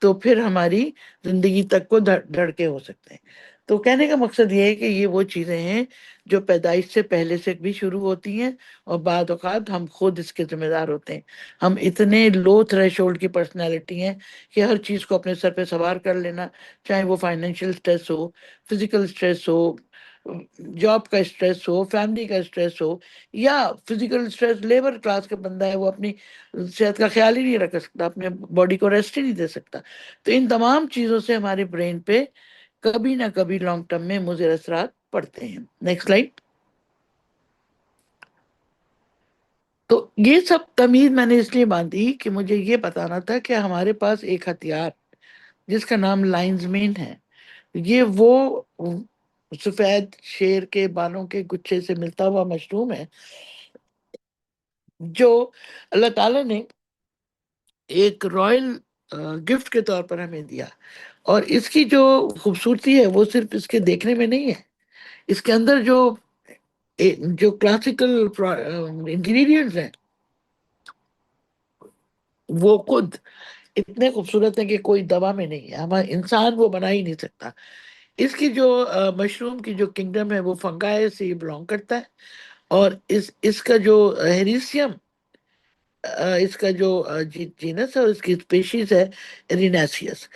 तो फिर हमारी जिंदगी तक को धड़के हो सकते हैं। तो कहने का मकसद ये है कि ये वो चीज़ें हैं जो पैदाइश से पहले से भी शुरू होती हैं, और बाद औक़ात हम खुद इसके जिम्मेदार होते हैं। हम इतने लो थ्रेशोल्ड की पर्सनैलिटी हैं कि हर चीज़ को अपने सर पे सवार कर लेना, चाहे वो फाइनेंशियल स्ट्रेस हो, फिजिकल स्ट्रेस हो, जॉब का स्ट्रेस हो, फैमिली का स्ट्रेस हो, या फिजिकल स्ट्रेस, लेबर क्लास का बंदा है वो अपनी सेहत का ख्याल ही नहीं रख सकता, अपने बॉडी को रेस्ट ही नहीं दे सकता। तो इन तमाम चीज़ों से हमारे ब्रेन पे कभी ना कभी लॉन्ग टर्म में मुज़र असरात पड़ते हैं। Next slide. तो ये सब तमीज मैंने इसलिए बांधी कि मुझे ये बताना था कि हमारे पास एक हथियार जिसका नाम लाइन्स मेन है, ये वो सफेद शेर के बालों के गुच्छे से मिलता हुआ मशरूम है जो अल्लाह ताला ने एक रॉयल गिफ्ट के तौर पर हमें दिया। और इसकी जो खूबसूरती है वो सिर्फ इसके देखने में नहीं है, इसके अंदर जो क्लासिकल इंग्रेडिएंट्स हैं वो खुद इतने खूबसूरत हैं कि कोई दवा में नहीं है, हमारा इंसान वो बना ही नहीं सकता। इसकी जो मशरूम की जो किंगडम है वो फंगाई से बिलोंग करता है, और इसका जो हेरिसियम, इसका जो जीनस है और इसकी स्पीशीज है एरिनासियस।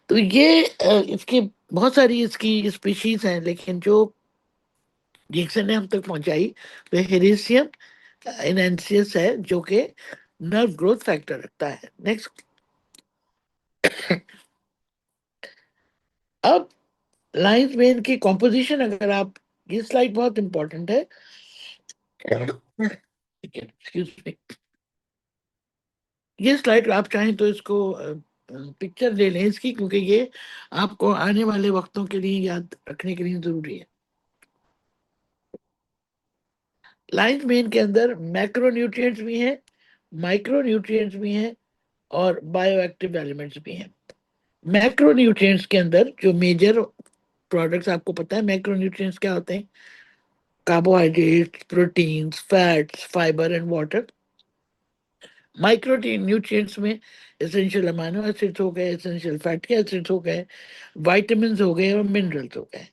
तो ये इसकी बहुत सारी इसकी स्पीशीज हैं, लेकिन जो जिक्सन ने हम तक पहुंचाई वो हेरिसियम एनेंसियस है जो कि नर्व ग्रोथ फैक्टर रखता है। नेक्स्ट। अब लाइन्स मेन की कॉम्पोजिशन, अगर आप, ये स्लाइड बहुत इंपॉर्टेंट है, एक्सक्यूज मी, ये स्लाइड आप चाहें तो इसको पिक्चर ले लें इसकी, क्योंकि ये आपको आने वाले वक्तों के लिए याद रखने के लिए जरूरी है। लाइन्स मेन के अंदर मैक्रो न्यूट्रिएंट्स भी हैं, माइक्रो न्यूट्रिएंट्स भी हैं, और बायो एक्टिव एलिमेंट्स भी हैं। मैक्रो न्यूट्रिएंट्स के अंदर जो मेजर प्रोडक्ट्स, आपको पता है मैक्रो न्यूट्रिएंट्स क्या होते हैं? Carbohydrates, proteins, fats, fibre and water. Micro nutrients में एसेंशियल अमाइनो एसिड्स हो गए, एसेंशियल फैटी एसिड्स हो गए, विटामिन्स हो गए और मिनरल्स हो गए।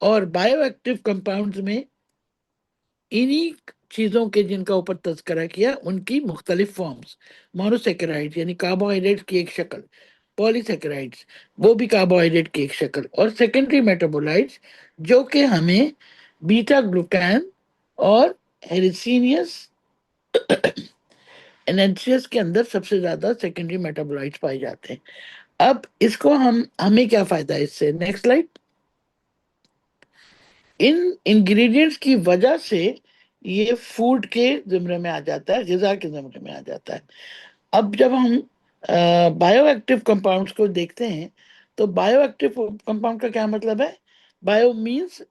और बायो एक्टिव कंपाउंड्स में इन्हीं चीजों के जिनका ऊपर तस्करा किया उनकी मुख्तलिफ फॉर्म्स, मोनोसेकेराइड्स यानी कार्बोहाइड्रेट की एक शक्ल, पॉलीसेकेराइड्स वो भी कार्बोहाइड्रेट की एक शक्ल, और सेकेंडरी मेटाबोलाइट्स जो कि हमें बीटा ग्लूकैन और हेरिसिनियस एनएनसीएस के अंदर सबसे ज्यादा सेकेंडरी मेटाबोलाइट्स पाए जाते हैं। अब इसको हमें क्या फायदा है इससे? Next slide. इन इंग्रेडिएंट्स की वजह से ये फूड के जिम्मे में आ जाता है, ग़िज़ा के जिम्मे में आ जाता है। अब जब हम बायो एक्टिव कंपाउंड्स को देखते हैं तो बायो एक्टिव कंपाउंड का क्या मतलब है? बायो मीन्स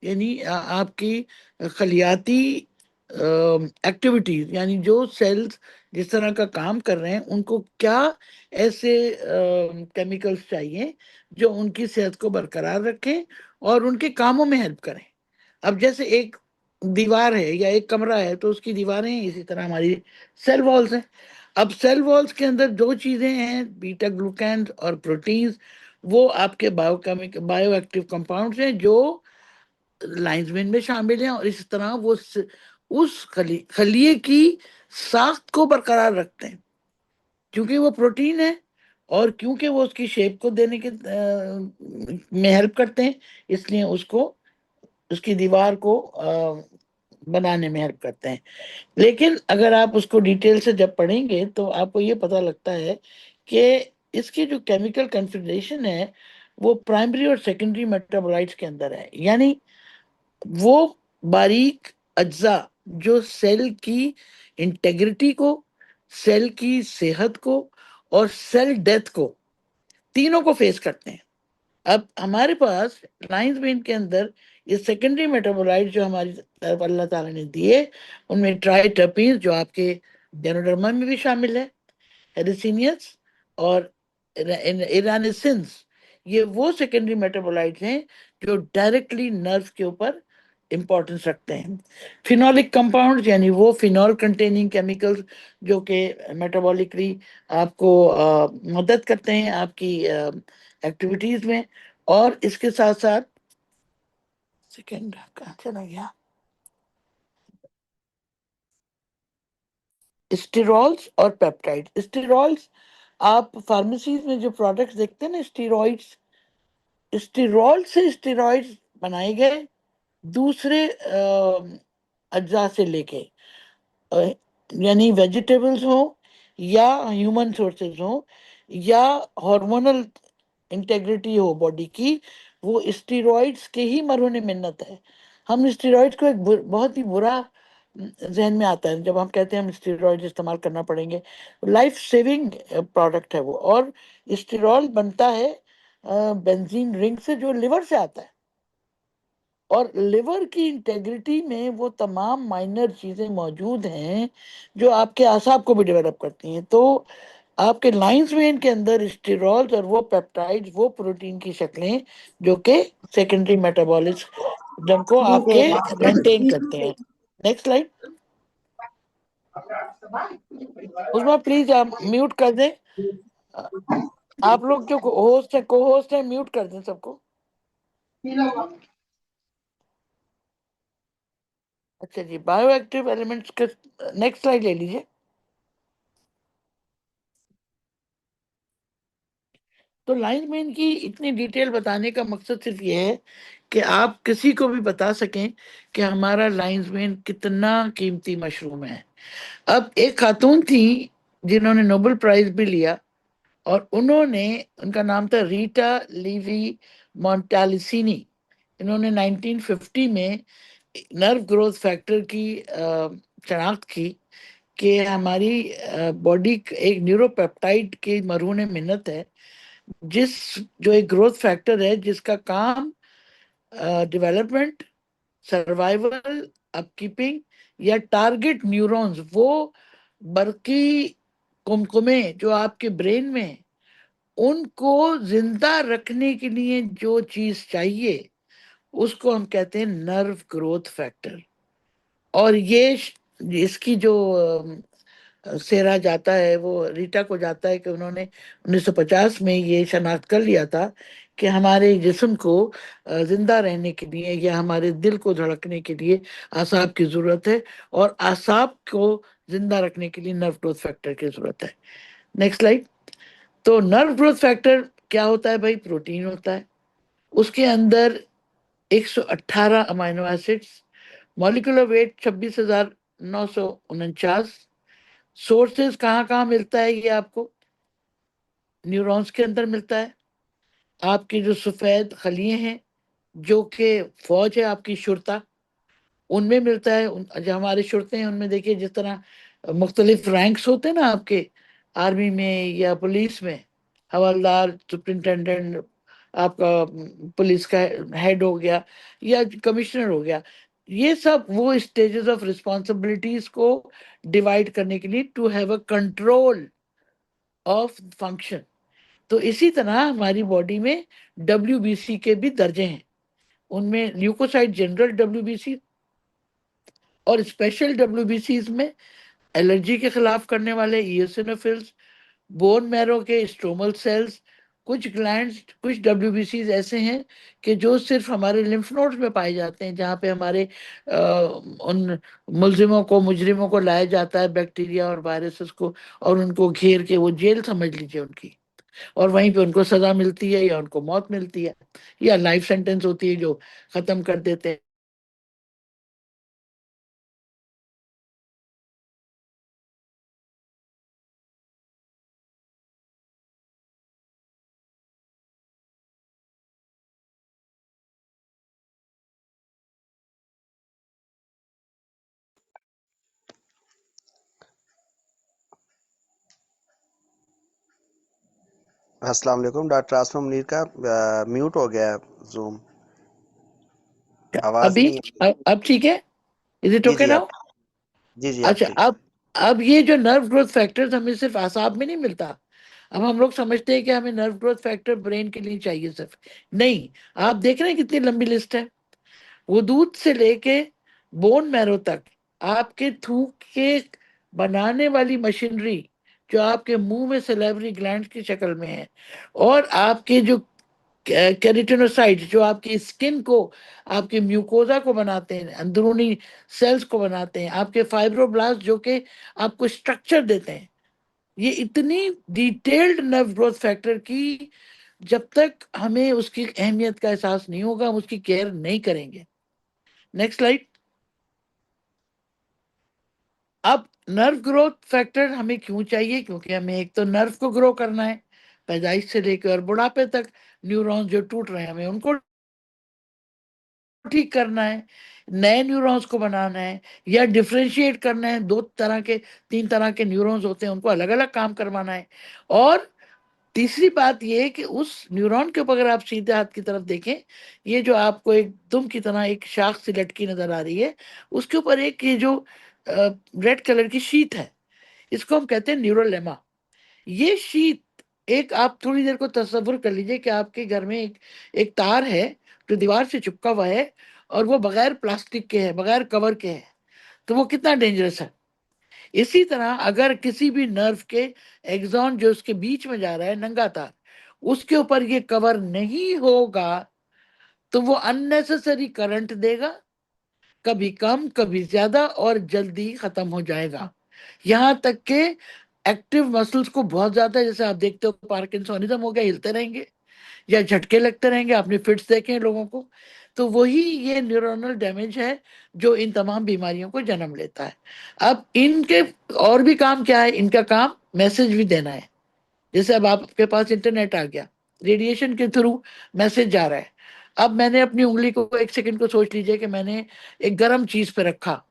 यानी आपकी खलियाती एक्टिविटीज, यानी जो सेल्स जिस तरह का काम कर रहे हैं उनको क्या ऐसे केमिकल्स चाहिए जो उनकी सेहत को बरकरार रखें और उनके कामों में हेल्प करें। अब जैसे एक दीवार है या एक कमरा है तो उसकी दीवारें हैं, इसी तरह हमारी सेल वॉल्स हैं। अब सेल वॉल्स के अंदर जो चीजें हैं, बीटा ग्लूकैन और प्रोटीन्स, वो आपके बायो एक्टिव कंपाउंड्स हैं जो लाइंसमैन में शामिल हैं, और इस तरह वो उस खलिए की साख्त को बरकरार रखते हैं। क्योंकि वो प्रोटीन है और क्योंकि वो उसकी शेप को देने के में हेल्प करते हैं, इसलिए उसको, उसकी दीवार को बनाने में हेल्प करते हैं। लेकिन अगर आप उसको डिटेल से जब पढ़ेंगे तो आपको ये पता लगता है कि इसकी जो केमिकल कन्फिग्रेशन है वो प्राइमरी और सेकेंडरी मेटाबोलाइट्स के अंदर है। यानी वो बारीक अज्जा जो सेल की इंटेग्रिटी को, सेल की सेहत को और सेल डेथ को, तीनों को फेस करते हैं। अब हमारे पास लाइंस वेन के अंदर ये सेकेंडरी मेटाबोलाइट जो हमारी तरफ अल्लाह ताला ने दिए, उनमें ट्राइटर्पीन्स जो आपके जेनोडर्मा में भी शामिल है, एरिसिनियस और इरानिसिन्स, ये वो सेकेंडरी मेटाबोलाइट्स हैं जो डायरेक्टली नर्व के ऊपर इंपॉर्टेंस रखते हैं। फिनोलिक कंपाउंड्स यानी वो फिनॉल कंटेनिंग केमिकल्स जो कि मेटाबॉलिकली आपको मदद करते हैं आपकी एक्टिविटीज में। और इसके साथ साथ सेकेंड कहाँ चला गया, स्टेरॉल्स और पेप्टाइड। स्टेरॉल्स आप फार्मेसीज में जो प्रोडक्ट्स देखते हैं ना, स्टेरॉइड्स, स्टेरॉल से स्टेरॉइड्स बनाए गए दूसरे अज्जा से लेके, यानी वेजिटेबल्स हो या ह्यूमन सोर्सेज हो या हार्मोनल इंटेग्रिटी हो बॉडी की, वो स्टेरॉइड्स के ही मरहुन मिन्नत है। हम स्टेरॉइड्स को एक बहुत ही बुरा जहन में आता है जब हम कहते हैं हम स्टेरॉइड इस्तेमाल करना पड़ेंगे। लाइफ सेविंग प्रोडक्ट है वो, और स्टेरॉल बनता है बेंजीन रिंग से जो लिवर से आता है, और लिवर की इंटेग्रिटी में वो तमाम माइनर चीजें मौजूद हैं जो आपके आसाब को भी डेवलप करती हैं। तो आपके लाइंस वेन के अंदर स्टेरॉल्स और वो पेप्टाइड्स, वो प्रोटीन की शक्लें जो कि सेकेंडरी मेटाबॉलिज्म को आपके मेंटेन करते हैं। Next slide. उसमें प्लीज आप म्यूट कर दें, आप लोग जो होस्ट है, को होस्ट है, म्यूट कर दें सबको। अच्छा जी, बायो एक्टिव एलिमेंट्स का नेक्स्ट स्लाइड ले लीजिए। तो लाइनमैन की इतनी डिटेल बताने का मकसद सिर्फ ये है कि आप किसी को भी बता सकें कि हमारा लाइन्समैन कितना कीमती मशरूम है। अब एक खातून थी जिन्होंने नोबेल प्राइज भी लिया, और उन्होंने, उनका नाम था रीटा लीवी मॉन्टालिसिनी, इन्होंने 1950 में नर्व ग्रोथ फैक्टर की शनाख्त की कि हमारी बॉडी एक न्यूरोपेप्टाइड के मरहून मिन्नत है, जिस जो एक ग्रोथ फैक्टर है जिसका काम डेवलपमेंट, सर्वाइवल, अपकीपिंग या टारगेट न्यूरॉन्स, वो बरकी कुमकुमे जो आपके ब्रेन में है, उनको जिंदा रखने के लिए जो चीज चाहिए उसको हम कहते हैं नर्व ग्रोथ फैक्टर। और ये इसकी जो सेरा जाता है, वो रीटा को जाता है कि उन्होंने 1950 में ये शनाख्त कर लिया था कि हमारे जिस्म को जिंदा रहने के लिए या हमारे दिल को धड़कने के लिए आसाब की जरूरत है, और आसाब को जिंदा रखने के लिए नर्व ग्रोथ फैक्टर की जरूरत है। Next slide. तो नर्व ग्रोथ फैक्टर क्या होता है भाई? प्रोटीन होता है, उसके अंदर 118 amino acids, molecular weight 26,949। Sources कहाँ कहाँ मिलता है ये आपको? न्यूरॉन्स के अंदर मिलता है, आपकी जो सफेद खलिए हैं जो कि फौज है आपकी शुरता, उनमें मिलता है। जो हमारे शुरते हैं उनमें देखिए जिस तरह मुख्तलिफ रैंक्स होते हैं ना आपके आर्मी में या पुलिस में, हवलदार, सुपरिंटेंडेंट, आपका पुलिस का हेड हो गया या कमिश्नर हो गया, ये सब वो स्टेजेस ऑफ रिस्पॉन्सिबिलिटीज को डिवाइड करने के लिए to have a control of function. तो इसी तरह हमारी बॉडी में WBC के भी दर्जे हैं, उनमें ल्यूकोसाइट जनरल WBC और स्पेशल WBCs में एलर्जी के खिलाफ करने वाले इयोसिनोफिल्स, बोन मैरो के स्ट्रोमल सेल्स, कुछ ग्लैंड्स, कुछ WBCs ऐसे हैं कि जो सिर्फ हमारे लिम्फ नोड्स में पाए जाते हैं, जहाँ पे हमारे उन मुजरिमों को लाया जाता है, बैक्टीरिया और वायरसेस को, और उनको घेर के, वो जेल समझ लीजिए उनकी, और वहीं पे उनको सजा मिलती है या उनको मौत मिलती है या लाइफ सेंटेंस होती है जो खत्म कर देते हैं। अस्सलाम वालेकुम। डॉक्टर आसमा मुनीर का म्यूट हो गया जूम, आवाज अभी नहीं आ रही। अब ठीक है? इज इट जी ओके जी नाउ? आप, जी जी आप अच्छा, ठीक है। अब ये जो नर्व ग्रोथ फैक्टर्स हमें सिर्फ आसाब में नहीं मिलता। अब हम लोग समझते हैं कि हमें नर्व ग्रोथ फैक्टर ब्रेन के लिए चाहिए, सिर्फ नहीं। आप देख रहे हैं कितनी लंबी लिस्ट है। वो दूध से लेके बोन मैरो तक, आपके थूक के बनाने वाली मशीनरी जो आपके मुंह में सलेवरी ग्लैंड की शक्ल में है, और आपके जो केराटिनोसाइट जो आपकी स्किन को, आपके म्यूकोजा को बनाते हैं, अंदरूनी सेल्स को बनाते हैं, आपके फाइब्रोब्लास्ट जो कि आपको स्ट्रक्चर देते हैं, ये इतनी डिटेल्ड नर्व ग्रोथ फैक्टर की जब तक हमें उसकी अहमियत का एहसास नहीं होगा, हम उसकी केयर नहीं करेंगे। Next slide. अब नर्व ग्रोथ फैक्टर हमें क्यों चाहिए? क्योंकि हमें एक तो नर्व को ग्रो करना है, पैदाइश से लेकर बुढ़ापे तक न्यूरॉन्स जो टूट रहे हैं हमें उनको ठीक करना है, नए न्यूरॉन्स को बनाना है या डिफरेंशिएट करना है। दो तरह के, तीन तरह के न्यूरॉन्स होते हैं, उनको अलग अलग काम करवाना है। और तीसरी बात ये है कि उस न्यूरॉन के ऊपर अगर आप सीधे हाथ की तरफ देखें, ये जो आपको एक दुम की तरह एक शाख से लटकी नजर आ रही है, उसके ऊपर एक ये जो रेड कलर की शीट है, इसको हम कहते हैं न्यूरोलेमा। ये शीट, एक आप थोड़ी देर को तस्वुर कर लीजिए कि आपके घर में एक तार है जो दीवार से चिपका हुआ है, और वो बगैर प्लास्टिक के है, बगैर कवर के है, तो वो कितना डेंजरस है। इसी तरह अगर किसी भी नर्व के एक्सॉन जो उसके बीच में जा रहा है, नंगा तार, उसके ऊपर ये कवर नहीं होगा तो वो अननेसेसरी करंट देगा, कभी कम कभी ज्यादा, और जल्दी खत्म हो जाएगा। यहाँ तक के एक्टिव मसल्स को बहुत ज्यादा, जैसे आप देखते हो पार्किंसोनिज्म हो गया, हिलते रहेंगे या झटके लगते रहेंगे, आपने फिट्स देखे हैं लोगों को, तो वही ये न्यूरोनल डैमेज है जो इन तमाम बीमारियों को जन्म लेता है। अब इनके और भी काम क्या है? इनका काम मैसेज भी देना है। जैसे अब आपके पास इंटरनेट आ गया, रेडिएशन के थ्रू मैसेज जा रहा है। अब मैंने अपनी उंगली को, 1 सेकंड को सोच लीजिए कि मैंने एक गर्म चीज पे रखा,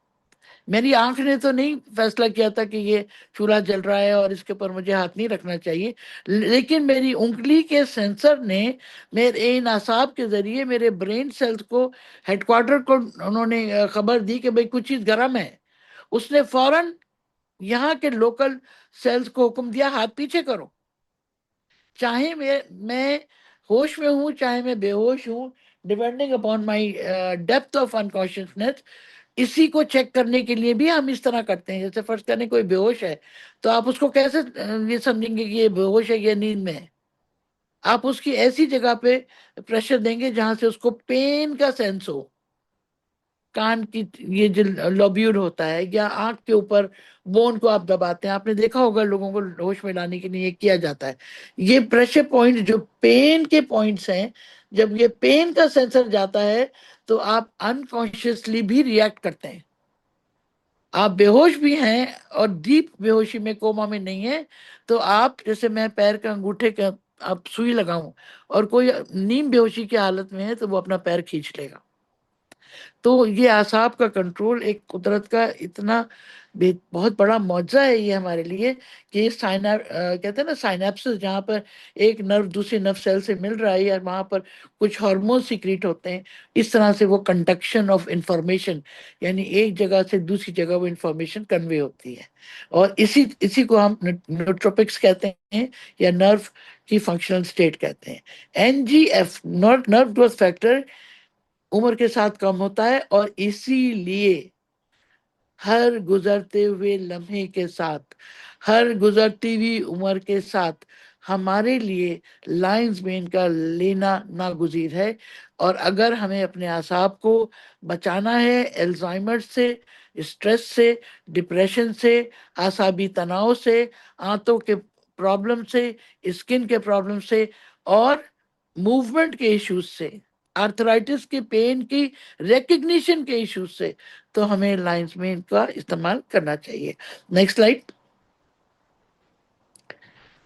मेरी आंख ने तो नहीं फैसला किया था कि ये चूल्हा जल रहा है और इसके ऊपर मुझे हाथ नहीं रखना चाहिए, लेकिन मेरी उंगली के सेंसर ने मेरे इन आसाब के जरिए मेरे ब्रेन सेल्स को, हेडक्वार्टर को उन्होंने खबर दी कि भाई कुछ चीज गर्म है। उसने फौरन यहाँ के लोकल सेल्स को हुक्म दिया, हाथ पीछे करो। चाहे मैं होश में हूं चाहे मैं बेहोश हूं, depending upon my depth of unconsciousness, इसी को चेक करने के लिए भी हम इस तरह करते हैं। जैसे फर्ज करने कोई बेहोश है, तो आप उसको कैसे ये समझेंगे कि ये बेहोश है या नींद में है? आप उसकी ऐसी जगह पे प्रेशर देंगे जहां से उसको पेन का सेंस हो। कान की ये जो लोब्यूल होता है, या आंख के ऊपर बोन को आप दबाते हैं, आपने देखा होगा लोगों को होश में लाने के लिए ये किया जाता है। ये प्रेशर पॉइंट जो पेन के पॉइंट्स हैं, जब ये पेन का सेंसर जाता है तो आप अनकॉन्शियसली भी रिएक्ट करते हैं। आप बेहोश भी हैं और डीप बेहोशी में, कोमा में नहीं है, तो आप, जैसे मैं पैर का अंगूठे का आप सुई लगाऊं और कोई नीम बेहोशी की हालत में है तो वो अपना पैर खींच लेगा। तो ये आसाब का कंट्रोल एक कुदरत का इतना बहुत बड़ा मौजा है ये हमारे लिए, कि ये कहते हैं ना साइनेप्सिस, जहाँ पर एक नर्व दूसरे नर्व सेल से मिल रहा है या वहाँ पर कुछ हार्मोन सीक्रेट होते हैं, इस तरह से वो कंडक्शन ऑफ इंफॉर्मेशन, यानी एक जगह से दूसरी जगह वो इंफॉर्मेशन कन्वे होती है। और इसी इसी को हम न्यूट्रोपिक्स कहते हैं या नर्व की फंक्शनल स्टेट कहते हैं। NGF, नर्व ग्रोथ फैक्टर, उम्र के साथ कम होता है, और इसीलिए हर गुजरते हुए लम्हे के साथ, हर गुजरती हुई उम्र के साथ हमारे लिए लायंस मेन का लेना नागुजीर है। और अगर हमें अपने आसाब को बचाना है अल्जाइमर से, स्ट्रेस से, डिप्रेशन से, आसाबी तनाव से, आंतों के प्रॉब्लम से, स्किन के प्रॉब्लम से, और मूवमेंट के इश्यूज से, आर्थराइटिस के पेन की रिकग्निशन के इश्यूज से, तो हमें लाइंस में इनका इस्तेमाल करना चाहिए। Next slide.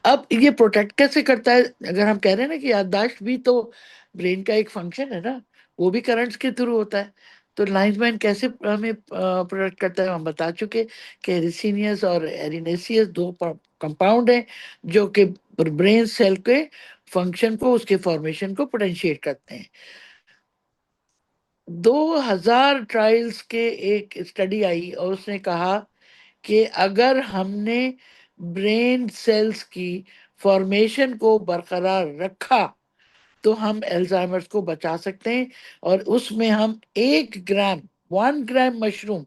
अब ये प्रोटेक्ट कैसे करता है? अगर हम कह रहे हैं ना कि याददाश्त भी तो ब्रेन का एक फंक्शन है ना, वो भी करंट्स के थ्रू होता है, तो लाइंसमैन कैसे हमें प्रोटेक्ट करता है? हम बता चुके कि एरिसीनियस और एरिनेसियस दो कंपाउंड हैं जो कि ब्रेन सेल के फंक्शन को, उसके फॉर्मेशन को पोटेंशिएट करते हैं। 2000 ट्रायल्स के एक स्टडी आई और उसने कहा कि अगर हमने ब्रेन सेल्स की फॉर्मेशन को बरकरार रखा तो हम अल्जाइमर्स को बचा सकते हैं। और उसमें हम 1 ग्राम मशरूम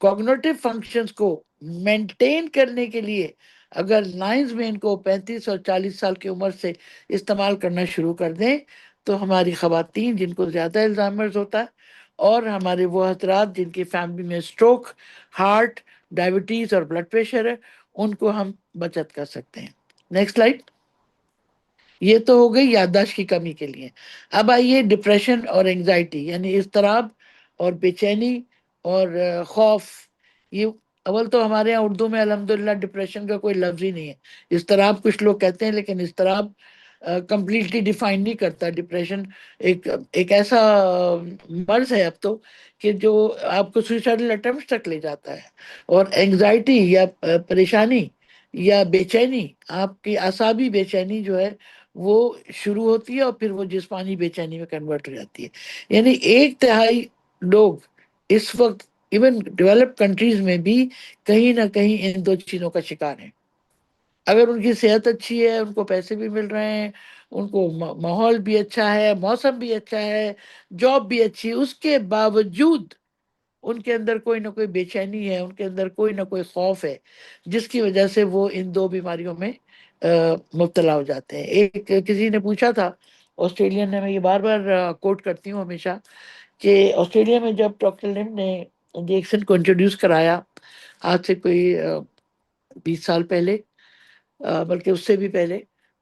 कॉग्निटिव फंक्शंस को मेंटेन करने के लिए अगर लाइंस मेन को 35 और 40 साल की उम्र से इस्तेमाल करना शुरू कर दें, तो हमारी खवातीन जिनको ज़्यादा अल्जाइमर्स होता है, और हमारे वो हजरात जिनकी फैमिली में स्ट्रोक, हार्ट, डायबिटीज़ और ब्लड प्रेशर है, उनको हम बचत कर सकते हैं। Next slide. ये तो हो गई याददाश्त की कमी के लिए। अब आइए डिप्रेशन और एंजाइटी, यानी इज़्तिराब और बेचैनी और खौफ। ये अव्वल तो हमारे यहाँ उर्दू में अल्हम्दुलिल्लाह डिप्रेशन का कोई लफ्ज ही नहीं है। इज़्तिराब कुछ लोग कहते हैं, लेकिन इज़्तिराब कंप्लीटली डिफाइन नहीं करता। डिप्रेशन एक एक ऐसा मर्ज है अब तो, कि जो आपको सुसाइडल अटेम्प्ट तक ले जाता है। और एंजाइटी या परेशानी या बेचैनी, आपकी आसाबी बेचैनी जो है वो शुरू होती है और फिर वो जिस्मानी बेचैनी में कन्वर्ट हो जाती है। यानी 1/3 लोग इस वक्त इवन डेवलप्ड कंट्रीज में भी कहीं ना कहीं इन दो चीजों का शिकार हैं। अगर उनकी सेहत अच्छी है, उनको पैसे भी मिल रहे हैं, उनको माहौल भी अच्छा है, मौसम भी अच्छा है, जॉब भी अच्छी है, उसके बावजूद उनके अंदर कोई ना कोई बेचैनी है, उनके अंदर कोई ना कोई खौफ है, जिसकी वजह से वो इन दो बीमारियों में मुब्तला हो जाते हैं। एक किसी ने पूछा था, ऑस्ट्रेलियन ने, मैं ये बार बार कोट करती हूँ हमेशा, कि ऑस्ट्रेलिया में जब डॉक्टर लिम ने इंजेक्शन को इंट्रोड्यूस कराया, आज से कोई 20 साल पहले, बल्कि उससे भी पहले,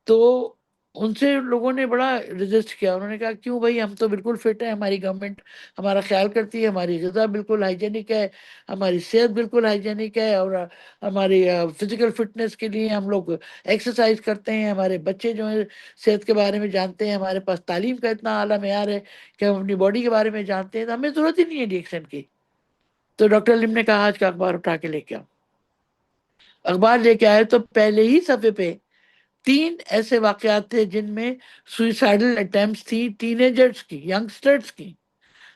तो उनसे लोगों ने बड़ा रेजिस्ट किया। उन्होंने कहा क्यों भाई, हम तो बिल्कुल फिट है, हमारी गवर्नमेंट हमारा ख्याल करती है, हमारी ग़िज़ा बिल्कुल हाइजेनिक है, हमारी सेहत बिल्कुल हाइजेनिक है, और हमारी फिजिकल फिटनेस के लिए हम लोग एक्सरसाइज करते हैं, हमारे बच्चे जो है सेहत के बारे में जानते हैं, हमारे पास तालीम का इतना आला मेयार है कि हम अपनी बॉडी के बारे में जानते हैं, तो हमें ज़रूरत ही नहीं है रिएक्शन की। तो डॉक्टर लिम ने कहा आज का अखबार उठा के लेके आओ। अखबार लेके आए तो पहले ही सफ़े पे 3 ऐसे वाकयात थे जिनमें सुइसाइडल अटेम्प्ट्स थी, टीनेजर्स की, यंगस्टर्स की,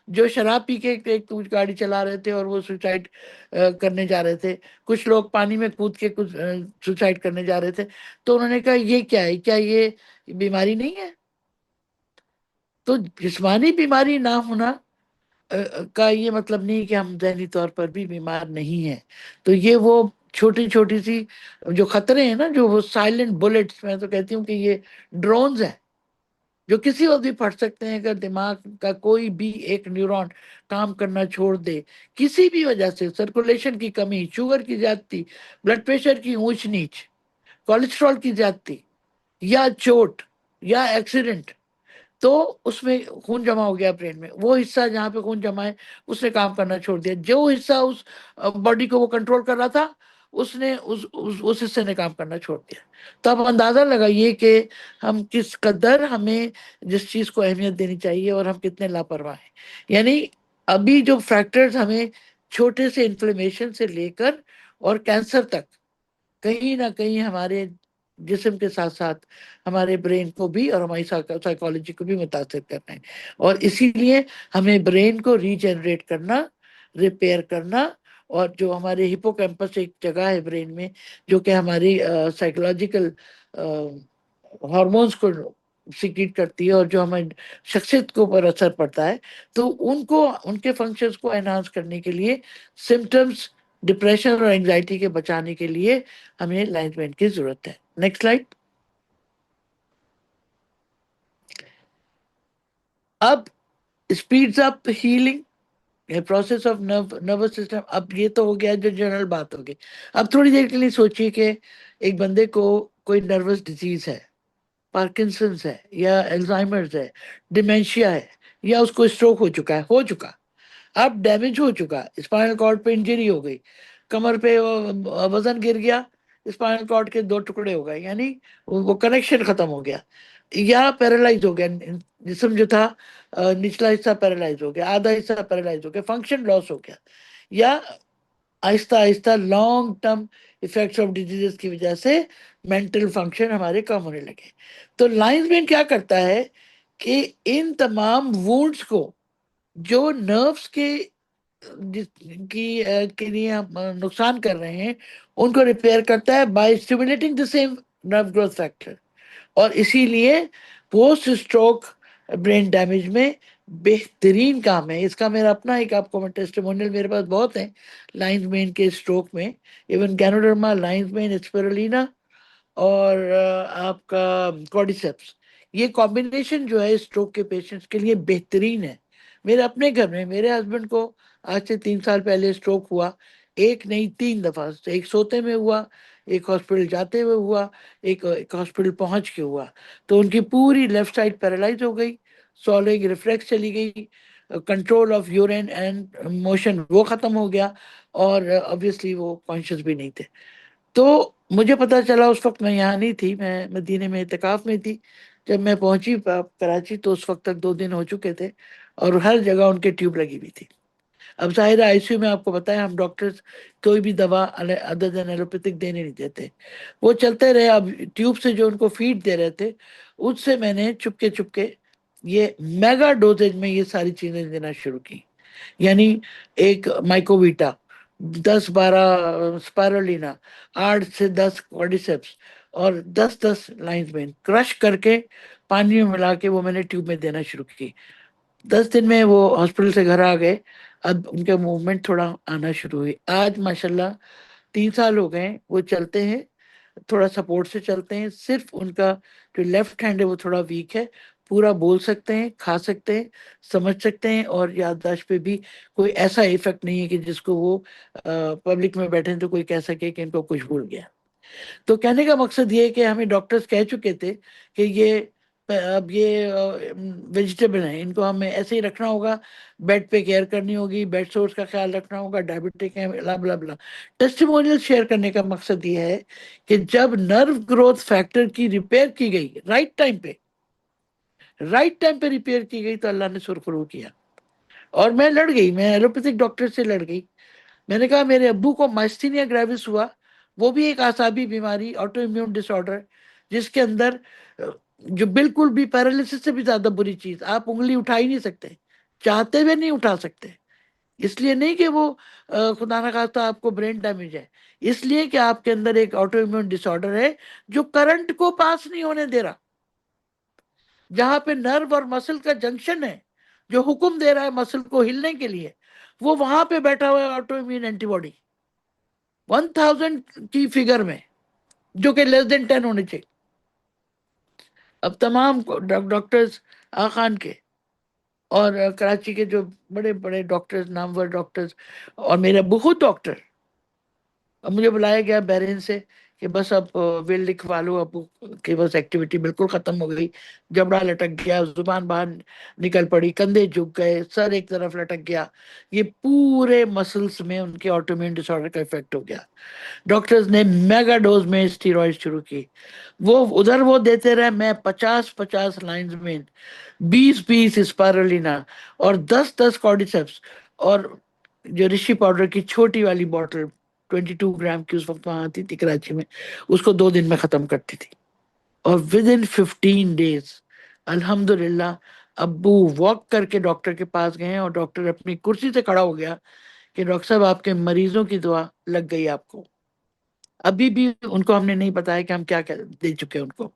जो शराब पी के एक कुछ गाड़ी चला रहे थे और वो सुसाइड करने जा रहे थे। कुछ लोग पानी में कूद के कुछ सुसाइड करने जा रहे थे। तो उन्होंने कहा ये क्या है, क्या ये बीमारी नहीं है? तो जिस्मानी बीमारी ना होना का ये मतलब नहीं कि हम ज़हनी तौर पर भी बीमार नहीं हैं। तो ये वो छोटी छोटी सी जो खतरे हैं ना, जो वो साइलेंट बुलेट्स, मैं तो कहती हूँ कि ये ड्रोन्स हैं जो किसी वक्त भी फट सकते हैं अगर दिमाग का कोई भी एक न्यूरॉन काम करना छोड़ दे, किसी भी वजह से, सर्कुलेशन की कमी, शुगर की ज्यादती, ब्लड प्रेशर की ऊंच नीच, कोलेस्ट्रॉल की ज्यादती, या चोट, या एक्सीडेंट। तो उसमें खून जमा हो गया ब्रेन में, वो हिस्सा जहाँ पे खून जमा है उसने काम करना छोड़ दिया, जो हिस्सा उस बॉडी को वो कंट्रोल कर रहा था उसने उस हिस्से ने काम करना छोड़ दिया। तो अब अंदाजा लगाइए कि हम किस कदर हमें जिस चीज को अहमियत देनी चाहिए और हम कितने लापरवाह हैं। यानी अभी जो फैक्टर्स हमें छोटे से इन्फ्लेमेशन से लेकर और कैंसर तक कहीं ना कहीं हमारे जिस्म के साथ साथ हमारे ब्रेन को भी और हमारी साइकोलॉजी को भी मुतासर करना है। और इसीलिए हमें ब्रेन को रीजनरेट करना, रिपेयर करना, और जो हमारे हिपोकैम्पस एक जगह है ब्रेन में जो कि हमारी साइकोलॉजिकल हार्मोन्स को सीक्रेट करती है और जो हमारी शख्सियत के ऊपर असर पड़ता है, तो उनको उनके फंक्शंस को एनहांस करने के लिए, सिम्टम्स डिप्रेशन और एंजाइटी के बचाने के लिए हमें अलाइनमेंट की जरूरत है। Next slide. अब speeds up healing process of nervous system. अब ये तो हो गया जो जनरल बात होगी। अब थोड़ी देर के लिए सोचिए कि एक बंदे को कोई नर्वस डिजीज है, पार्किंसंस है, या अल्जाइमर्स है, डिमेंशिया है, या उसको स्ट्रोक हो चुका, अब डैमेज हो चुका, स्पाइनल कॉर्ड पे इंजरी हो गई, कमर पे वजन गिर गया, स्पाइनल कॉर्ड के 2 टुकड़े हो गए, यानी वो कनेक्शन खत्म हो गया, या पैरालाइज हो गया, जिस्म जो था निचला हिस्सा पैरालाइज हो गया, आधा हिस्सा पैरालाइज हो गया, फंक्शन लॉस हो गया, या Aahista Aahista long term effects of diseases की वजह से मेंटल फंक्शन हमारे कम होने लगे। तो लाइंसमैन क्या करता है कि इन तमाम वुंड्स को जो नर्व्स के के लिए हम नुकसान कर रहे हैं उनको रिपेयर करता है by stimulating the same nerve growth factor. और इसीलिए पोस्ट स्ट्रोक ब्रेन डैमेज में बेहतरीन काम है इसका। मेरा अपना एक आपको टेस्टिमोनियल मेरे पास बहुत है लाइंस मेन के स्ट्रोक में, even ganoderma, lines main, spirulina, और आपका कॉर्डिसेप्स। ये कॉम्बिनेशन जो है स्ट्रोक के पेशेंट्स के लिए बेहतरीन है। मेरे अपने घर में मेरे हस्बैंड को आज से 3 साल पहले स्ट्रोक हुआ, एक नहीं 3 दफा। एक सोते में हुआ, एक हॉस्पिटल जाते हुए हुआ, एक हॉस्पिटल पहुंच के हुआ। तो उनकी पूरी लेफ्ट साइड पैरालाइज हो गई, सॉलिंग रिफ्लेक्स चली गई, control of urine and motion वो खत्म हो गया, और ऑब्वियसली वो कॉन्शियस भी नहीं थे। तो मुझे पता चला, उस वक्त मैं यहाँ नहीं थी, मैं मदीने में इत्तिकाफ में थी। जब मैं पहुंची कराची तो उस वक्त तक 2 दिन हो चुके थे और हर जगह उनके ट्यूब लगी हुई थी। अब जाहिर है आईसीयू में आपको पता है हम डॉक्टर्स कोई भी दवा अदर देन एलोपैथिक देने नहीं देते, वो चलते रहे। अब ट्यूब से जो उनको फीड दे रहे थे उससे मैंने चुपके चुपके ये मेगा डोजेज में ये सारी चीजें देना शुरू की। यानी एक माइकोविटा, 10-12 स्पायरोलिना, 8 से 10 कॉर्डिसेप्स, और 10-10 लाइंस में क्रश करके पानी में मिला के वो मैंने ट्यूब में देना शुरू की। 10 दिन में वो हॉस्पिटल से घर आ गए। अब उनके मूवमेंट थोड़ा आना शुरू हुई। आज माशाल्लाह 3 साल हो गए, वो चलते हैं, थोड़ा सपोर्ट से चलते हैं। सिर्फ उनका जो लेफ्ट हैंड है वो थोड़ा वीक है, पूरा बोल सकते हैं, खा सकते हैं, समझ सकते हैं, और याददाश्त पे भी कोई ऐसा इफेक्ट नहीं है कि जिसको वो पब्लिक में बैठे तो कोई कह सके कि इनको कुछ भूल गया। तो कहने का मकसद ये है कि हमें डॉक्टर्स कह चुके थे कि ये अब ये वेजिटेबल है, इनको हमें ऐसे ही रखना होगा, बेड पे केयर करनी होगी, बेड सोर्स का ख्याल रखना होगा, डायबिटिक है, ब्ला ब्ला ब्ला। टेस्टिमोनियल शेयर करने का मकसद ये है कि जब नर्व ग्रोथ फैक्टर की रिपेयर की गई राइट टाइम पे रिपेयर की गई, तो अल्लाह ने सुरखरू किया। और मैं लड़ गई, मैं एलोपैथिक डॉक्टर से लड़ गई। मैंने कहा मेरे अब्बू को माइस्थीनिया ग्रेविस हुआ, वो भी एक आसाबी बीमारी, ऑटो इम्यून डिसऑर्डर, जिसके अंदर जो बिल्कुल भी पैरालिसिस से भी ज्यादा बुरी चीज, आप उंगली उठा ही नहीं सकते, चाहते हुए नहीं उठा सकते। इसलिए नहीं कि वो खुदा ना खास्ता आपको ब्रेन डैमेज है, इसलिए कि आपके अंदर एक ऑटो इम्यून डिसऑर्डर है जो करंट को पास नहीं होने दे रहा। जहां पे नर्व और मसल का जंक्शन है, जो हुक्म दे रहा है मसल को हिलने के लिए, वो वहां पे बैठा हुआ है ऑटो इम्यून एंटीबॉडी 1000 की फिगर में, जो कि लेस देन 10 होने चाहिए। अब तमाम डॉक्टर्स खान के और कराची के जो बड़े बड़े डॉक्टर्स, नामवर डॉक्टर्स, और मेरे बहुत डॉक्टर, अब मुझे बुलाया गया बहरीन से कि बस अब विल लिखवा लो, अब कि बस एक्टिविटी बिल्कुल खत्म हो गई, जबड़ा लटक गया, जुबान बाहर निकल पड़ी, कंधे झुक गए, सर एक तरफ लटक गया, ये पूरे मसल्स में उनके ऑटोइम्यून डिसऑर्डर का इफेक्ट हो गया। डॉक्टर्स ने मेगा डोज में स्टीरॉइड शुरू की, वो उधर वो देते रहे, मैं 50-50 लाइंस में 20-20 स्पायरुलिना और 10-10 कॉर्डिसेप्स, और जो ऋषि पाउडर की छोटी वाली बॉटल 22 ग्राम की उस वक्त वहां आती थी कराची में, उसको 2 दिन में खत्म करती थी। और विद इन 15 डेज अल्हम्दुलिल्लाह अब्बू वॉक करके डॉक्टर के पास गए और डॉक्टर अपनी कुर्सी से खड़ा हो गया कि डॉक्टर साहब आपके मरीजों की दुआ लग गई आपको। अभी भी उनको हमने नहीं बताया कि हम क्या क्या दे चुके हैं उनको।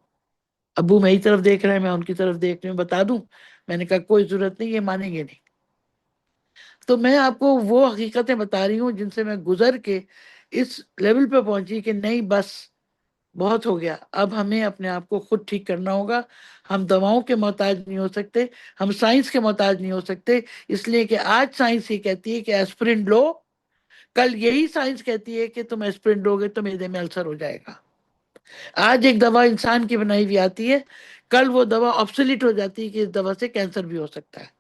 अब्बू मेरी तरफ देख रहे हैं, मैं उनकी तरफ देख रही हूँ, बता दूं? मैंने कहा कोई जरूरत नहीं, ये मानेंगे नहीं। तो मैं आपको वो हकीकतें बता रही हूँ जिनसे मैं गुजर के इस लेवल पे पहुंची कि नहीं बस बहुत हो गया, अब हमें अपने आप को खुद ठीक करना होगा। हम दवाओं के मोहताज नहीं हो सकते, हम साइंस के मोहताज नहीं हो सकते, इसलिए कि आज साइंस ये कहती है कि एस्पिरिन लो, कल यही साइंस कहती है कि तुम एस्पिरिन लोगे तो मेदे में अल्सर हो जाएगा। आज एक दवा इंसान की बनाई हुई आती है, कल वो दवा ऑब्सोलीट हो जाती है कि इस दवा से कैंसर भी हो सकता है।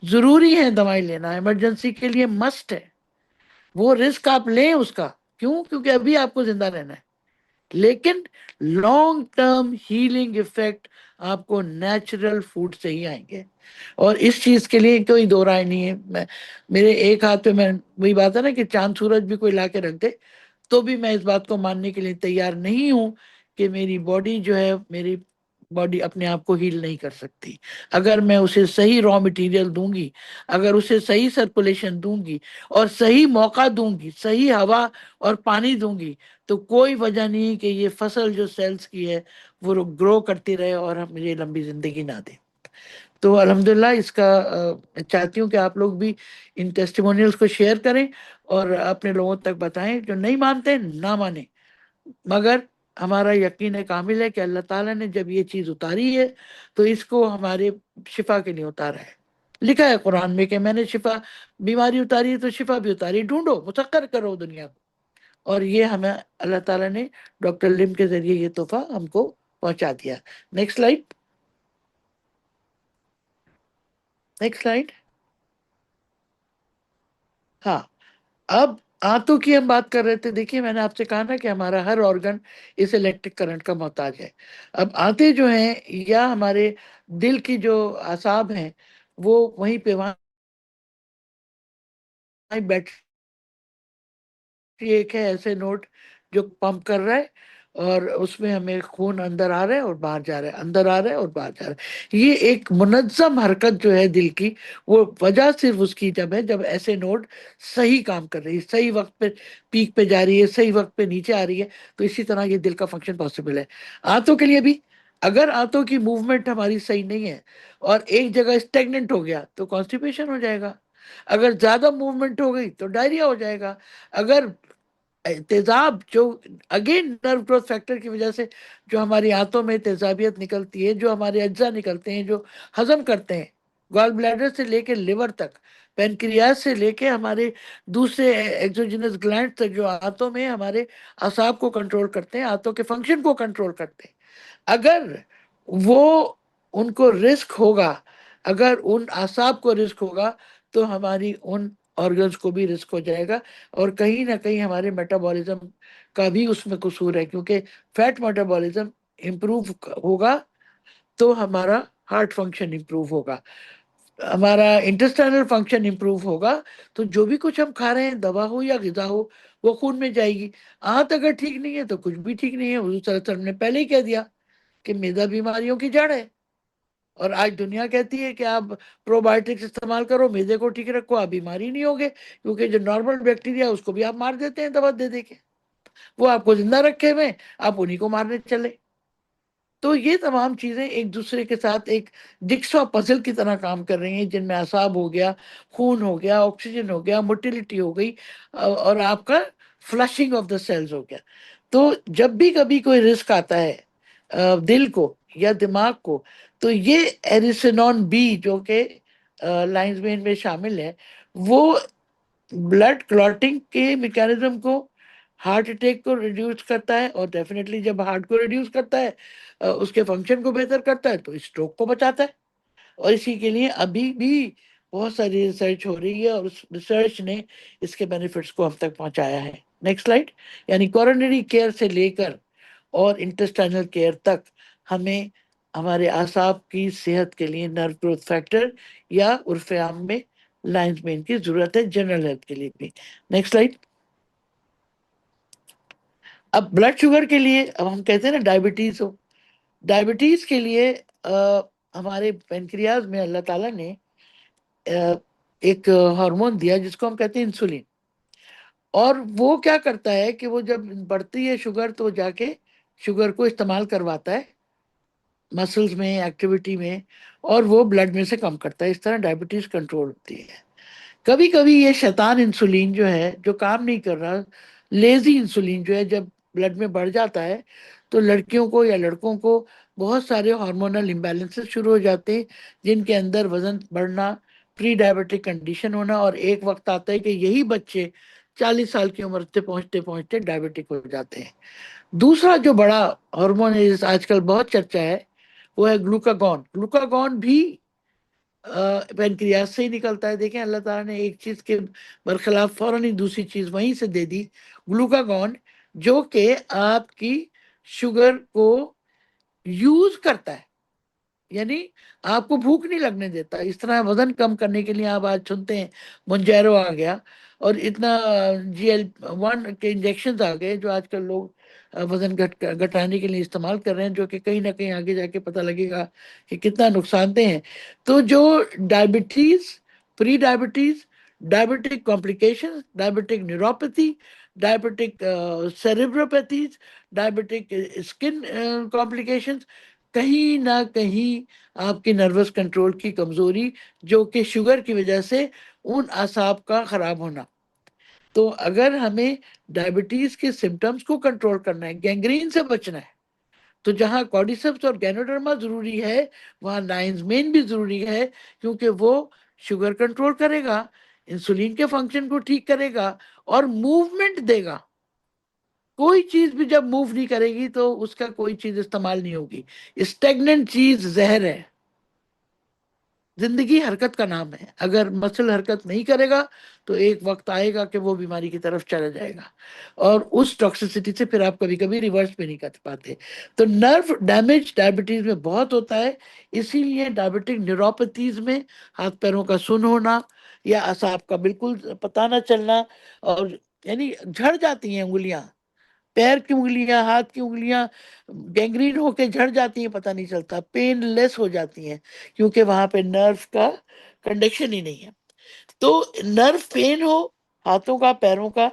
जरूरी है दवाई लेना, इमरजेंसी के लिए मस्ट है, वो रिस्क आप लें उसका। क्यों? क्योंकि अभी आपको जिंदा रहना है, लेकिन लॉन्ग टर्म हीलिंग इफेक्ट आपको नेचुरल फूड से ही आएंगे। और इस चीज के लिए कोई दो राय नहीं है। मैं मेरे एक हाथ पे, मैं वही बात है ना कि चांद सूरज भी कोई ला के रख दे, तो भी मैं इस बात को मानने के लिए तैयार नहीं हूं कि मेरी बॉडी जो है, मेरी बॉडी अपने आप को हील नहीं कर सकती। अगर मैं उसे सही रॉ मटेरियल दूंगी, अगर उसे सही सर्कुलेशन दूंगी और सही मौका दूंगी, सही हवा और पानी दूंगी, तो कोई वजह नहीं कि ये फसल जो सेल्स की है वो ग्रो करती रहे और हम मुझे लंबी जिंदगी ना दे। तो अल्हम्दुलिल्लाह इसका चाहती हूँ कि आप लोग भी इन टेस्टिमोनियल्स को शेयर करें और अपने लोगों तक बताएं। जो नहीं मानते ना माने, मगर हमारा यकीन है कामिल है कि अल्लाह ताला ने जब ये चीज उतारी है तो इसको हमारे शिफा के लिए उतारा है। लिखा है कुरान में कि मैंने शिफा, बीमारी उतारी है तो शिफा भी उतारी, ढूंढो, मुसक्कर करो दुनिया को। और ये हमें अल्लाह ताला ने डॉक्टर लिम के जरिए ये तोहफा हमको पहुंचा दिया। Next slide, next slide. हाँ, अब आंतों की हम बात कर रहे थे। देखिए मैंने आपसे कहा ना कि हमारा हर ऑर्गन इस इलेक्ट्रिक करंट का मोहताज है। अब आंतें जो हैं या हमारे दिल की जो आसाब हैं, वो वहीं पे वहां बैठ, एक है ऐसे नोट जो पंप कर रहा है और उसमें हमें खून अंदर आ रहा है और बाहर जा रहा है, अंदर आ रहा है और बाहर जा रहा है। ये एक मुनज्जम हरकत जो है दिल की, वो वजह सिर्फ उसकी जब है जब ऐसे नोट सही काम कर रही है, सही वक्त पे पीक पे जा रही है, सही वक्त पे नीचे आ रही है। तो इसी तरह ये दिल का फंक्शन पॉसिबल है। आंतों के लिए भी, अगर आंतों की मूवमेंट हमारी सही नहीं है और एक जगह स्टेगनेंट हो गया तो कॉन्स्टिपेशन हो जाएगा। अगर ज्यादा मूवमेंट हो गई तो डायरिया हो जाएगा। अगर तेजाब जो, अगेन नर्व ग्रोथ फैक्टर की वजह से जो हमारी आंतों में तेजाबियत निकलती है, जो हमारे अज्जा निकलते हैं जो हजम करते हैं, गॉल ब्लैडर से लेकर लिवर तक, पेनक्रियास से लेके हमारे दूसरे एक्सोजिनस ग्लैंड तक, जो आंतों में हमारे असाब को कंट्रोल करते हैं, आंतों के फंक्शन को कंट्रोल करते हैं। अगर वो उनको रिस्क होगा, अगर उन आसाब को रिस्क होगा, तो हमारी उन ऑर्गन्स को भी रिस्क हो जाएगा, और कहीं ना कहीं हमारे मेटाबॉलिज्म का भी उसमें कसूर है, क्योंकि फैट मेटाबॉलिज्म इंप्रूव होगा तो हमारा हार्ट फंक्शन इंप्रूव होगा, हमारा इंटेस्टाइनल फंक्शन इंप्रूव होगा, तो जो भी कुछ हम खा रहे हैं, दवा हो या ग़िज़ा हो, वो खून में जाएगी। आंत अगर ठीक नहीं है तो कुछ भी ठीक नहीं है। हुजूर सल्लल्लाहु अलैहि वसल्लम ने पहले ही कह दिया कि मैदा बीमारियों की जड़ है, और आज दुनिया कहती है कि आप प्रोबायोटिक्स इस्तेमाल करो, मैदे को ठीक रखो, आप बीमारी नहीं होगे, क्योंकि जो नॉर्मल बैक्टीरिया उसको भी आप मार देते हैं दवा दे दे के, वो आपको जिंदा रखे हुए, आप उन्हीं को मारने चले। तो ये तमाम चीजें एक दूसरे के साथ एक जिक्सॉ पजल की तरह काम कर रही हैं, जिनमें असाब हो गया, खून हो गया, ऑक्सीजन हो गया, मोटिलिटी हो गई, और आपका फ्लशिंग ऑफ द सेल्स हो गया। तो जब भी कभी कोई रिस्क आता है दिल को या दिमाग को, तो ये एरिसिनोन बी, जो कि लाइंस वेन में शामिल है, वो ब्लड क्लॉटिंग के मैकेनिज्म को, हार्ट अटैक को रिड्यूस करता है, और डेफिनेटली जब हार्ट को रिड्यूस करता है, उसके फंक्शन को बेहतर करता है, तो स्ट्रोक को बचाता है। और इसी के लिए अभी भी बहुत सारी रिसर्च हो रही है, और उस रिसर्च ने इसके बेनिफिट्स को हम तक पहुंचाया है। Next slide. यानी कोरोनरी केयर से लेकर और इंटेस्टाइनल केयर तक हमें हमारे आसाब की सेहत के लिए नर्व ग्रोथ फैक्टर या उर्फे आम में लाइंस मेन की जरूरत है, जनरल हेल्थ के लिए भी। Next slide. अब ब्लड शुगर के लिए, अब हम कहते हैं ना डायबिटीज हो, डायबिटीज के लिए हमारे पेनक्रियाज में अल्लाह ताला ने एक हार्मोन दिया जिसको हम कहते हैं इंसुलिन, और वो क्या करता है कि वो जब बढ़ती है शुगर, तो जाके शुगर को इस्तेमाल करवाता है मसल्स में, एक्टिविटी में, और वो ब्लड में से कम करता है। इस तरह डायबिटीज कंट्रोल होती है। कभी कभी ये शैतान इंसुलिन जो है, जो काम नहीं कर रहा, लेजी इंसुलिन जो है, जब ब्लड में बढ़ जाता है, तो लड़कियों को या लड़कों को बहुत सारे हार्मोनल इम्बैलेंसेस शुरू हो जाते हैं, जिनके अंदर वजन बढ़ना, प्री डायबिटिक कंडीशन होना, और एक वक्त आता है कि यही बच्चे 40 साल की उम्र से पहुंचते पहुंचते डायबिटिक हो जाते हैं। दूसरा जो बड़ा हार्मोन है, जिस आजकल बहुत चर्चा है, वो है ग्लूकागॉन। ग्लूकागॉन भी पेनक्रियास से ही निकलता है। देखें, अल्लाह ताला ने एक चीज के बरखिलाफ फौरन ही दूसरी चीज वहीं से दे दी, ग्लूकागॉन, जो कि आपकी शुगर को यूज करता है, यानी आपको भूख नहीं लगने देता। इस तरह वजन कम करने के लिए आप आज सुनते हैं मोंजैरो आ गया, और इतना GL1 के इंजेक्शन आ गए, जो आजकल लोग वजन घटाने के लिए इस्तेमाल कर रहे हैं, जो कि कहीं ना कहीं आगे जाके पता लगेगा कि कितना नुकसानदेह है। तो जो diabetes, pre diabetes, diabetic complications, diabetic neuropathy, diabetic cerebropathies, diabetic skin complications, कहीं ना कहीं आपकी नर्वस कंट्रोल की कमजोरी, जो कि शुगर की वजह से उन आसाब का खराब होना। तो अगर हमें डायबिटीज के सिम्टम्स को कंट्रोल करना है, गैंग्रीन से बचना है, तो जहां कॉर्डिसेप्स और गैनोडर्मा जरूरी है, वहां लायंस मेन भी जरूरी है, क्योंकि वो शुगर कंट्रोल करेगा, इंसुलिन के फंक्शन को ठीक करेगा, और मूवमेंट देगा। कोई चीज भी जब मूव नहीं करेगी तो उसका कोई चीज इस्तेमाल नहीं होगी। स्टेगनेंट चीज जहर है। जिंदगी हरकत का नाम है। अगर मसल हरकत नहीं करेगा, तो एक वक्त आएगा कि वो बीमारी की तरफ चला जाएगा, और उस टॉक्सिसिटी से फिर आप कभी कभी रिवर्स भी नहीं कर पाते। तो नर्व डैमेज डायबिटीज में बहुत होता है। इसीलिए डायबिटिक न्यूरोपैथीज में हाथ पैरों का सुन होना, या असाब का बिल्कुल पता ना चलना, और यानी झड़ जाती हैं उंगलियां, पैर की उंगलियां, हाथ की उंगलियां गैंग्रीन होके झड़ जाती हैं, पता नहीं चलता, पेनलेस हो जाती हैं, क्योंकि वहां पे नर्व का कंडक्शन ही नहीं है। तो नर्व पेन हो, हाथों का, पैरों का,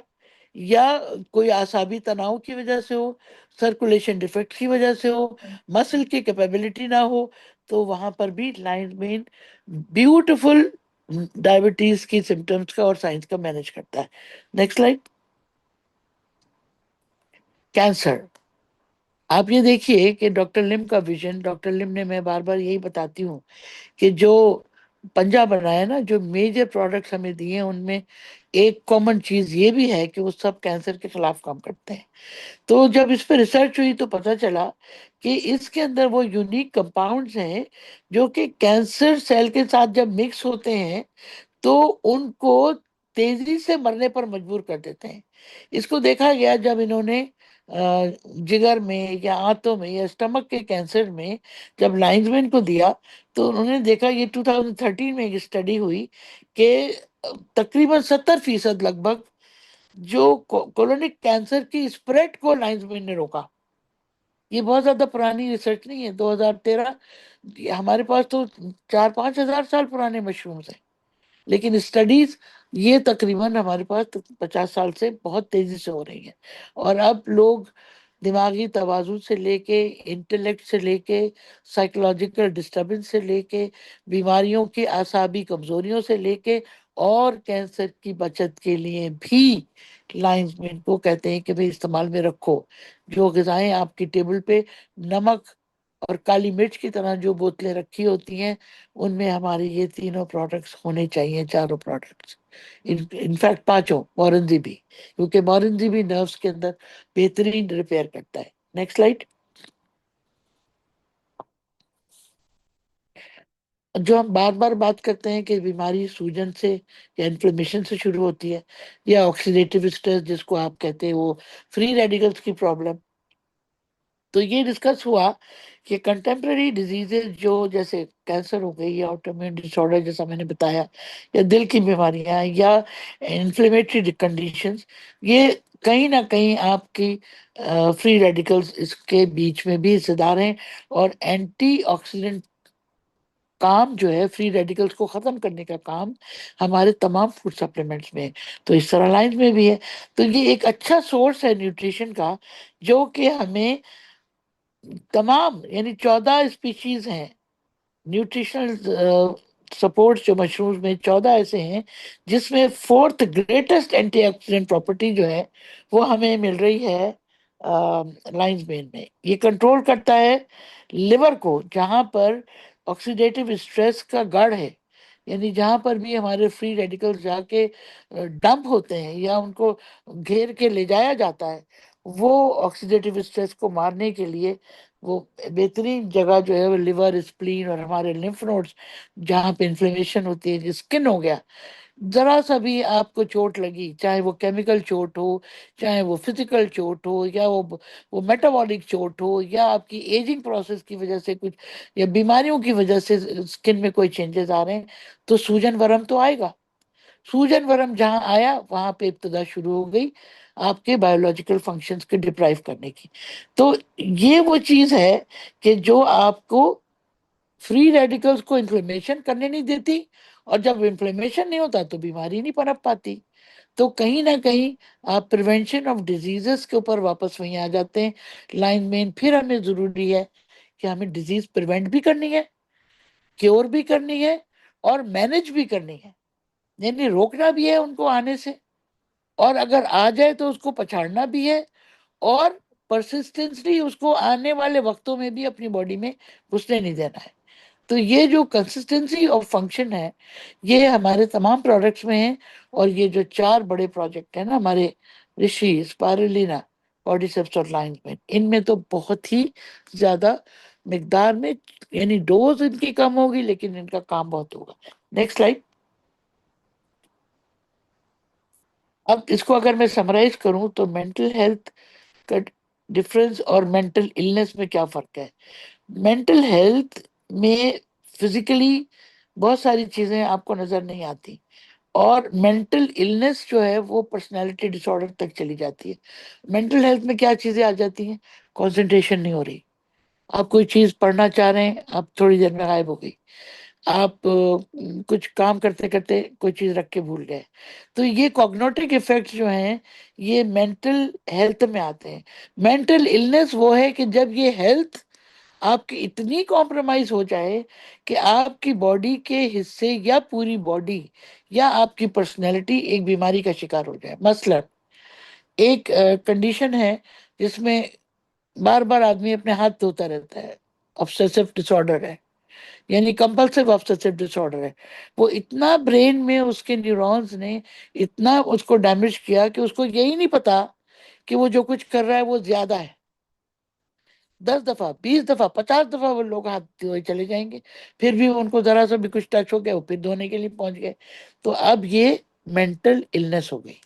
या कोई आसाबी तनाव की वजह से हो, सर्कुलेशन डिफेक्ट की वजह से हो, मसल की कैपेबिलिटी ना हो, तो वहां पर भी लाइन मेन ब्यूटिफुल डायबिटीज की सिम्टम्स का और साइंस का मैनेज करता है। Next slide. कैंसर। आप ये देखिए कि डॉक्टर लिम का विजन, डॉक्टर लिम ने, मैं बार बार यही बताती हूँ कि जो पंजा बनाया ना, जो मेजर प्रोडक्ट्स हमें दिए हैं उनमें एक कॉमन चीज ये भी है कि वो सब कैंसर के खिलाफ काम करते हैं। तो जब इस पर रिसर्च हुई तो पता चला कि इसके अंदर वो यूनिक कंपाउंड्स हैं जो कि कैंसर सेल के साथ जब मिक्स होते हैं तो उनको तेजी से मरने पर मजबूर कर देते हैं। इसको देखा गया जब इन्होंने जिगर में या आंतों में या स्टमक के कैंसर में जब लाइंसमैन को दिया, तो उन्होंने देखा, ये 2013 में एक स्टडी हुई कि तकरीबन 70% लगभग जो कोलोनिक कैंसर की स्प्रेड को लाइंसमैन ने रोका। ये बहुत ज्यादा पुरानी रिसर्च नहीं है, 2013। हमारे पास तो 4-5 हजार साल पुराने मशरूम्स हैं, लेकिन स्टडीज ये तकरीबन हमारे पास 50 साल से बहुत तेजी से हो रही है। और अब लोग दिमागी तवाज़ुन से लेके, इंटेलेक्ट से लेके, साइकोलॉजिकल डिस्टर्बेंस से लेके, बीमारियों की आसाबी कमजोरियों से लेके और कैंसर की बचत के लिए भी लाइंसमैन को कहते हैं कि भाई इस्तेमाल में रखो। जो ग़िज़ाएं आपकी टेबल पे नमक और काली मिर्च की तरह जो बोतलें रखी होती हैं, उनमें हमारे ये तीनों प्रोडक्ट्स होने चाहिए, चारों प्रोडक्ट्स। इनफैक्ट पांचों, मोरंजी भी, क्योंकि मोरंजी भी नर्व्स के अंदर बेहतरीन रिपेयर करता है। Next slide. जो हम बार बार बात करते हैं कि बीमारी सूजन से या इन्फ्लेमेशन से शुरू होती है, या ऑक्सीडेटिव स्ट्रेस जिसको आप कहते हैं, वो फ्री रेडिकल्स की प्रॉब्लम। तो ये डिस्कस हुआ कि कंटेम्प्रेरी डिजीजेज जो जैसे कैंसर हो गई या ऑटोइम्यून डिसऑर्डर जैसा मैंने बताया, या दिल की बीमारियां या इन्फ्लेमेटरी कंडीशंस, ये कहीं ना कहीं आपकी फ्री रेडिकल्स इसके बीच में भी हिस्सेदार हैं। और एंटीऑक्सीडेंट काम जो है, फ्री रेडिकल्स को खत्म करने का काम हमारे तमाम फूड सप्लीमेंट्स में है। तो इस तरह लाइन में भी है। तो ये एक अच्छा सोर्स है न्यूट्रिशन का, जो कि हमें तमाम, यानी 14 स्पीशीज हैं न्यूट्रिशनल सपोर्ट, जो मशरूम्स में 14 ऐसे हैं जिसमें फोर्थ ग्रेटेस्ट एंटीऑक्सीडेंट प्रॉपर्टी जो है वो हमें मिल रही है लाइंस मेन में। ये कंट्रोल करता है लिवर को, जहां पर ऑक्सीडेटिव स्ट्रेस का गढ़ है, यानी जहां पर भी हमारे फ्री रेडिकल्स जाके डंप होते हैं या उनको घेर के ले जाया जाता है, वो ऑक्सीडेटिव स्ट्रेस को मारने के लिए वो बेहतरीन जगह जो है वो लिवर, स्प्लीन और हमारे लिम्फ नोड्स, जहाँ पे इन्फ्लेमेशन होती है, स्किन हो गया, जरा सा भी आपको चोट लगी, चाहे वो केमिकल चोट हो, चाहे वो फिजिकल चोट हो, या वो मेटाबॉलिक चोट हो, या आपकी एजिंग प्रोसेस की वजह से कुछ, या बीमारियों की वजह से स्किन में कोई चेंजेस आ रहे हैं, तो सूजन वरम तो आएगा। सूजन वरम जहां आया वहां पे इब्तदा शुरू हो गई आपके बायोलॉजिकल फंक्शंस के डिप्राइव करने की। तो ये वो चीज है कि जो आपको फ्री रेडिकल्स को इन्फ्लेमेशन करने नहीं देती, और जब इन्फ्लेमेशन नहीं होता तो बीमारी नहीं पनप पाती। तो कहीं ना कहीं आप प्रिवेंशन ऑफ डिजीजेस के ऊपर वापस वहीं आ जाते हैं। लाइन मेन फिर हमें जरूरी है कि हमें डिजीज प्रिवेंट भी करनी है, क्योर भी करनी है, और मैनेज भी करनी है, यानी रोकना भी है उनको आने से, और अगर आ जाए तो उसको पछाड़ना भी है, और परसिस्टेंसली उसको आने वाले वक्तों में भी अपनी बॉडी में घुसने नहीं देना है। तो ये जो कंसिस्टेंसी ऑफ फंक्शन है, ये हमारे तमाम प्रोडक्ट्स में है। और ये जो 4 बड़े प्रोजेक्ट है ना हमारे, ऋषि, स्पारुलिना, बॉडीसेप्स और लाइंस में, इनमें तो बहुत ही ज्यादा मिकदार में, यानी डोज इनकी कम होगी लेकिन इनका काम बहुत होगा। Next slide. अब इसको अगर मैं समराइज करूं तो मेंटल हेल्थ का डिफरेंस और मेंटल इलनेस में क्या फर्क है। मेंटल हेल्थ में फिजिकली बहुत सारी चीजें आपको नजर नहीं आती, और मेंटल इलनेस जो है वो पर्सनालिटी डिसऑर्डर तक चली जाती है। मेंटल हेल्थ में क्या चीजें आ जाती हैं, कंसंट्रेशन नहीं हो रही, आप कोई चीज पढ़ना चाह रहे हैं, आप थोड़ी देर में गायब हो गई, आप कुछ काम करते करते कोई चीज रख के भूल गए। तो ये कॉग्निटिव इफेक्ट्स जो हैं ये मेंटल हेल्थ में आते हैं। मेंटल इलनेस वो है कि जब ये हेल्थ आपकी इतनी कॉम्प्रोमाइज हो जाए कि आपकी बॉडी के हिस्से या पूरी बॉडी या आपकी पर्सनैलिटी एक बीमारी का शिकार हो जाए। मसलन एक कंडीशन है जिसमें बार बार आदमी अपने हाथ धोता रहता है, ऑब्सेसिव डिसऑर्डर है, यानी कंपल्सिव ऑब्सेसिव डिसऑर्डर है। वो इतना ब्रेन में उसके न्यूरॉन्स ने इतना उसको डैमेज किया कि उसको यही नहीं पता कि वो जो कुछ कर रहा है वो ज्यादा है। 10 दफा, 20 दफा, 50 दफा वो लोग हाथ धोए चले जाएंगे, फिर भी उनको जरा सा भी कुछ टच हो गया वो फिर धोने के लिए पहुंच गए। तो अब ये मेंटल इलनेस हो गई।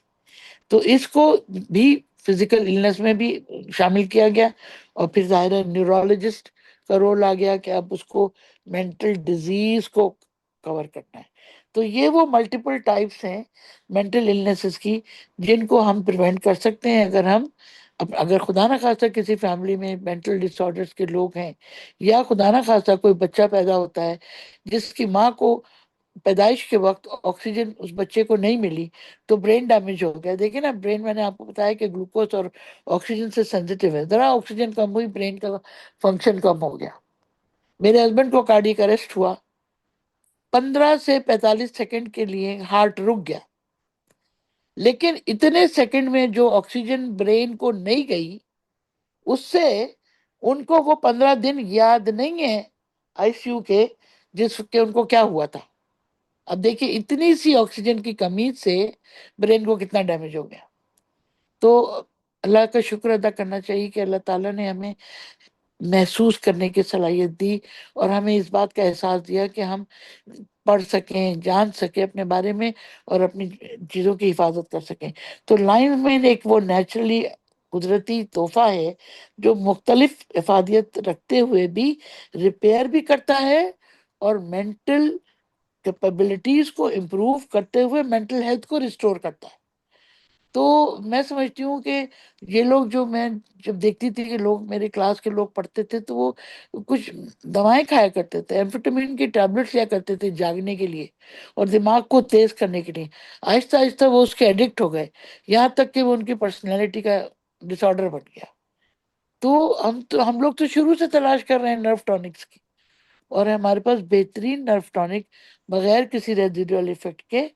तो इसको भी फिजिकल इलनेस में भी शामिल किया गया, और फिर जाहिर है न्यूरोलॉजिस्ट का रोल आ गया कि अब उसको मेंटल डिजीज को कवर करना है। तो ये वो मल्टीपल टाइप्स हैं मेंटल इलनेसेस की, जिनको हम प्रिवेंट कर सकते हैं अगर हम अगर खुदा ना खास्ता किसी फैमिली में मेंटल डिसऑर्डर्स के लोग हैं, या खुदा ना खास्ता कोई बच्चा पैदा होता है जिसकी माँ को पैदाइश के वक्त ऑक्सीजन उस बच्चे को नहीं मिली, तो ब्रेन डैमेज हो गया। देखिए ना, ब्रेन मैंने आपको बताया कि ग्लूकोज और ऑक्सीजन से सेंसिटिव है, जरा ऑक्सीजन कम हुई ब्रेन का फंक्शन कम हो गया। मेरे हस्बैंड को कार्डियक अरेस्ट हुआ, 15 से 45 सेकंड के लिए हार्ट रुक गया, लेकिन इतने सेकंड में जो ऑक्सीजन ब्रेन को नहीं गई उससे उनको वो 15 दिन याद नहीं है आईसीयू के, जिसके उनको क्या हुआ था। अब देखिए इतनी सी ऑक्सीजन की कमी से ब्रेन को कितना डैमेज हो गया। तो अल्लाह का शुक्र अदा करना चाहिए कि अल्लाह ताला ने हमें महसूस करने की सलाहियत दी, और हमें इस बात का एहसास दिया कि हम पढ़ सकें, जान सकें अपने बारे में, और अपनी चीज़ों की हिफाजत कर सकें। तो लाइन में एक वो नेचुरली कुदरती तोहफा है जो मुख्तलिफ इफादियत रखते हुए भी रिपेयर भी करता है, और मेंटल कैपेबिलिटीज को इम्प्रूव करते हुए मेंटल हेल्थ को रिस्टोर करता है। तो मैं समझती हूँ कि ये लोग, जो मैं जब देखती थी कि लोग मेरे क्लास के लोग पढ़ते थे, तो वो कुछ दवाएं खाया करते थे, एम्फेटामिन की टैबलेट्स लिया करते थे जागने के लिए और दिमाग को तेज करने के लिए। आहिस्ता आहिस्ता वो उसके एडिक्ट हो गए, यहाँ तक कि वो उनकी पर्सनैलिटी का डिसऑर्डर बन गया। तो हम लोग तो शुरू से तलाश कर रहे हैं नर्व टॉनिक्स की, और हमारे पास बेहतरीन नर्व टॉनिक बगैर किसी रेजिडुअल इफेक्ट के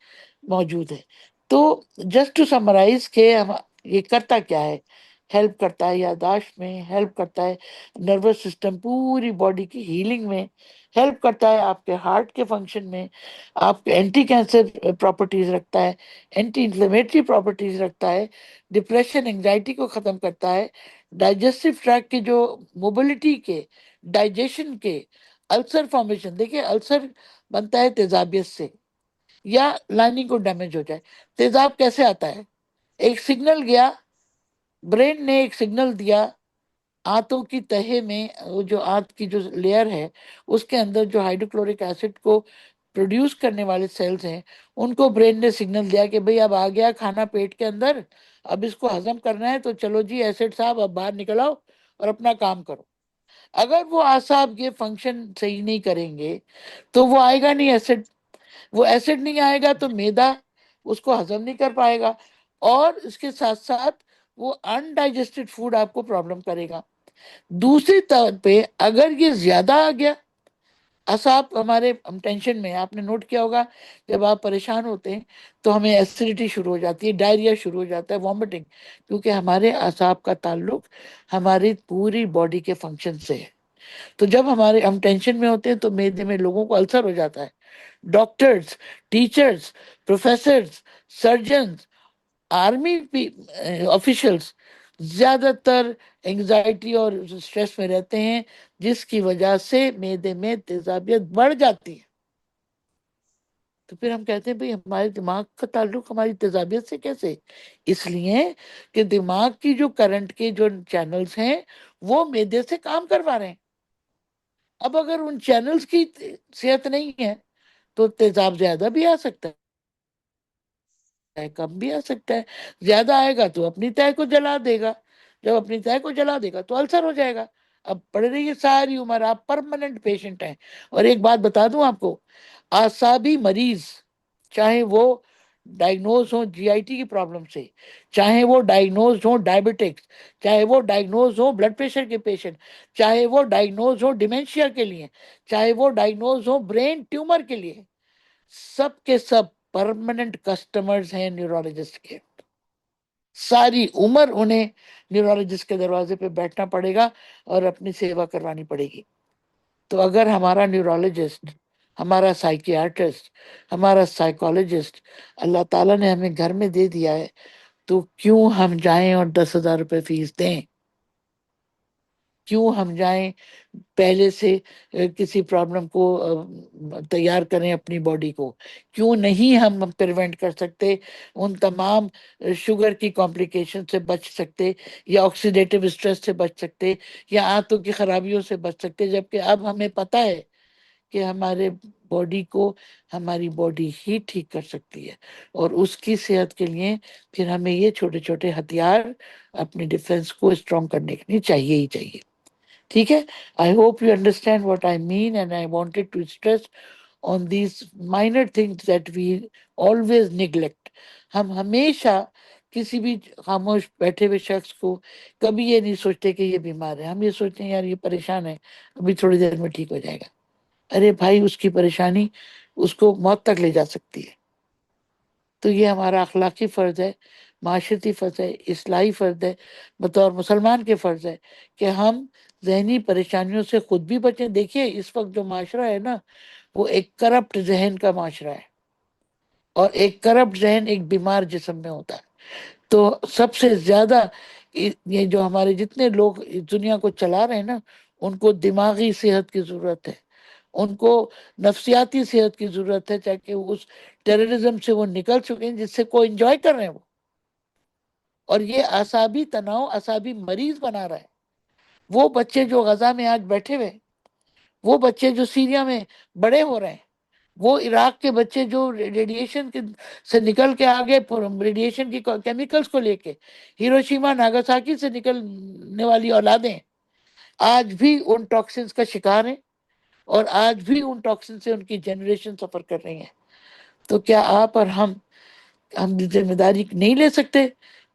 मौजूद है। तो जस्ट टू समराइज के हम ये करता क्या है, हेल्प करता है यादाश्त में, हेल्प करता है नर्वस सिस्टम पूरी बॉडी की हीलिंग में, हेल्प करता है आपके हार्ट के फंक्शन में, आपके एंटी कैंसर प्रॉपर्टीज रखता है, एंटी इंफ्लेमेटरी प्रॉपर्टीज रखता है, डिप्रेशन एंजाइटी को ख़त्म करता है, डाइजेस्टिव ट्रैक की जो मोबिलिटी के, डाइजेशन के, अल्सर फॉर्मेशन, देखिए अल्सर बनता है तेजाबियत से, या लाइनिंग को डैमेज हो जाए। तेजाब कैसे आता है, एक सिग्नल गया, ब्रेन ने एक सिग्नल दिया, आंतों की तहे में वो जो आंत की जो लेयर है उसके अंदर जो हाइड्रोक्लोरिक एसिड को प्रोड्यूस करने वाले सेल्स हैं, उनको ब्रेन ने सिग्नल दिया कि भाई अब आ गया खाना पेट के अंदर, अब इसको हजम करना है, तो चलो जी एसिड साहब अब बाहर निकल आओ और अपना काम करो। अगर वो आसाब ये फंक्शन सही नहीं करेंगे तो वो आएगा नहीं एसिड, वो एसिड नहीं आएगा तो मैदा उसको हजम नहीं कर पाएगा, और इसके साथ साथ वो अनडाइजेस्टेड फूड आपको प्रॉब्लम करेगा। दूसरी तरफ पे अगर ये ज्यादा आ गया, असाब हमारे, हम टेंशन में, आपने नोट किया होगा जब आप परेशान होते हैं तो हमें एसिडिटी शुरू हो जाती है, डायरिया शुरू हो जाता है, वॉमिटिंग, क्योंकि हमारे असाब का ताल्लुक हमारी पूरी बॉडी के फंक्शन से है। तो जब हम टेंशन में होते हैं तो मेदे में लोगों को अल्सर हो जाता है। Doctors, teachers, professors, surgeons, army officials ज्यादातर एंजाइटी और स्ट्रेस में रहते हैं, जिसकी वजह से मेदे में तेजाबियत बढ़ जाती है। तो फिर हम कहते हैं भाई हमारे दिमाग का ताल्लुक हमारी तेजाबियत से कैसे, इसलिए कि दिमाग की जो करंट के जो चैनल्स हैं वो मेदे से काम करवा रहे हैं। अब अगर उन चैनल्स की सेहत नहीं है तो तेजाब ज्यादा भी आ सकता है, कम भी आ सकता है। ज्यादा आएगा तो अपनी तय को जला देगा, जब अपनी तय को जला देगा तो अल्सर हो जाएगा। अब पड़ रही है सारी उम्र, आप परमानेंट पेशेंट हैं। और एक बात बता दूं आपको, आसाबी मरीज, चाहे वो डायग्नोज हो जीआईटी की प्रॉब्लम से, चाहे वो डायग्नोज हो डायबिटिक्स, चाहे वो डायग्नोज हो ब्लड प्रेशर के पेशेंट, चाहे वो डायग्नोज हो डिमेंशिया के लिए, चाहे वो डायग्नोज हो ब्रेन ट्यूमर के लिए, सब के सब परमानेंट कस्टमर्स हैं न्यूरोलॉजिस्ट के। सारी उम्र उन्हें न्यूरोलॉजिस्ट के दरवाजे पे बैठना पड़ेगा और अपनी सेवा करवानी पड़ेगी। तो अगर हमारा न्यूरोलॉजिस्ट, हमारा साइकियाट्रिस्ट, हमारा साइकोलॉजिस्ट अल्लाह ताला ने हमें घर में दे दिया है, तो क्यों हम जाएं और 10,000 रुपए फीस दें? क्यों हम जाएं पहले से किसी प्रॉब्लम को तैयार करें अपनी बॉडी को? क्यों नहीं हम प्रिवेंट कर सकते उन तमाम शुगर की कॉम्प्लिकेशन से बच सकते, या ऑक्सीडेटिव स्ट्रेस से बच सकते, या आंतों की खराबियों से बच सकते, जबकि अब हमें पता है कि हमारे बॉडी को हमारी बॉडी ही ठीक कर सकती है। और उसकी सेहत के लिए फिर हमें ये छोटे छोटे हथियार अपनी डिफेंस को स्ट्रॉन्ग करने के लिए चाहिए ही चाहिए। ठीक है? I hope you understand what I mean, and I wanted to stress on these minor things that we always neglect. हम हमेशा किसी भी खामोश बैठे हुए शख्स को कभी ये नहीं सोचते कि ये बीमार है, हम ये सोचते हैं यार ये परेशान है, अभी थोड़ी देर में ठीक हो जाएगा। अरे भाई, उसकी परेशानी उसको मौत तक ले जा सकती है। तो ये हमारा अखलाकी फर्ज है, माशरती फर्ज है, इस्लाही फर्ज है, बतौर मुसलमान के फर्ज है कि हम जहनी परेशानियों से खुद भी बचें। देखिए इस वक्त जो माशरा है ना, वो एक करप्ट जहन का माशरा है, और एक करप्ट जहन एक बीमार जिस्म में होता है। तो सबसे ज्यादा ये जो हमारे जितने लोग इस दुनिया को चला रहे हैं ना, उनको दिमागी सेहत की जरूरत है, उनको नफ्सियाती सेहत की जरूरत है, ताकि उस टेररिज्म से वो निकल चुके हैं जिससे को एंजॉय कर रहे हैं वो। और ये असाबी तनाव असाबी मरीज बना रहा है। वो बच्चे जो गजा में आज बैठे हुए, वो बच्चे जो सीरिया में बड़े हो रहे हैं, वो इराक के बच्चे जो रेडिएशन के से निकल के आगे, रेडिएशन की केमिकल्स को लेके हिरोशिमा नागासाकी से निकलने वाली औलादें आज भी उन टॉक्सिन्स का शिकार हैं, और आज भी उन टॉक्सिन से उनकी जनरेशन सफर कर रही है। तो क्या आप और हम जिम्मेदारी नहीं ले सकते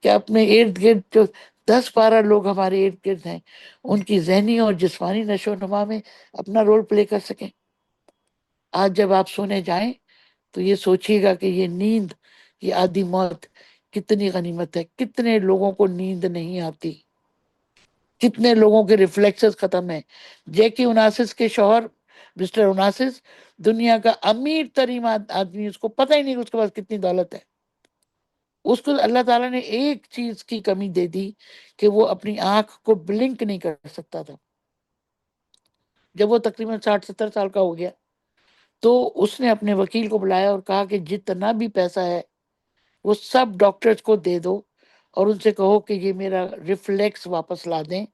कि अपने इर्द गिर्द जो 10-12 लोग हमारे इर्द गिर्द हैं, उनकी जहनी और जिस्मानी नशो नुमा में अपना रोल प्ले कर सकें? आज जब आप सोने जाएं तो ये सोचिएगा कि ये नींद, ये आधी मौत कितनी गनीमत है। कितने लोगों को नींद नहीं आती, कितने लोगों के रिफ्लेक्सेस खत्म है। जैकी उनासिस के शौहर मिस्टर उनासिस दुनिया का अमीर तरीन आदमी, उसको पता ही नहीं कि उसके पास कितनी दौलत है। उसको अल्लाह ताला ने एक चीज की कमी दे दी कि वो अपनी आंख को ब्लिंक नहीं कर सकता था। जब वो तकरीबन 60-70 साल का हो गया, तो उसने अपने वकील को बुलाया और कहा कि जितना भी पैसा है वो सब डॉक्टर्स को दे दो, और उनसे कहो कि ये मेरा रिफ्लेक्स वापस ला दें।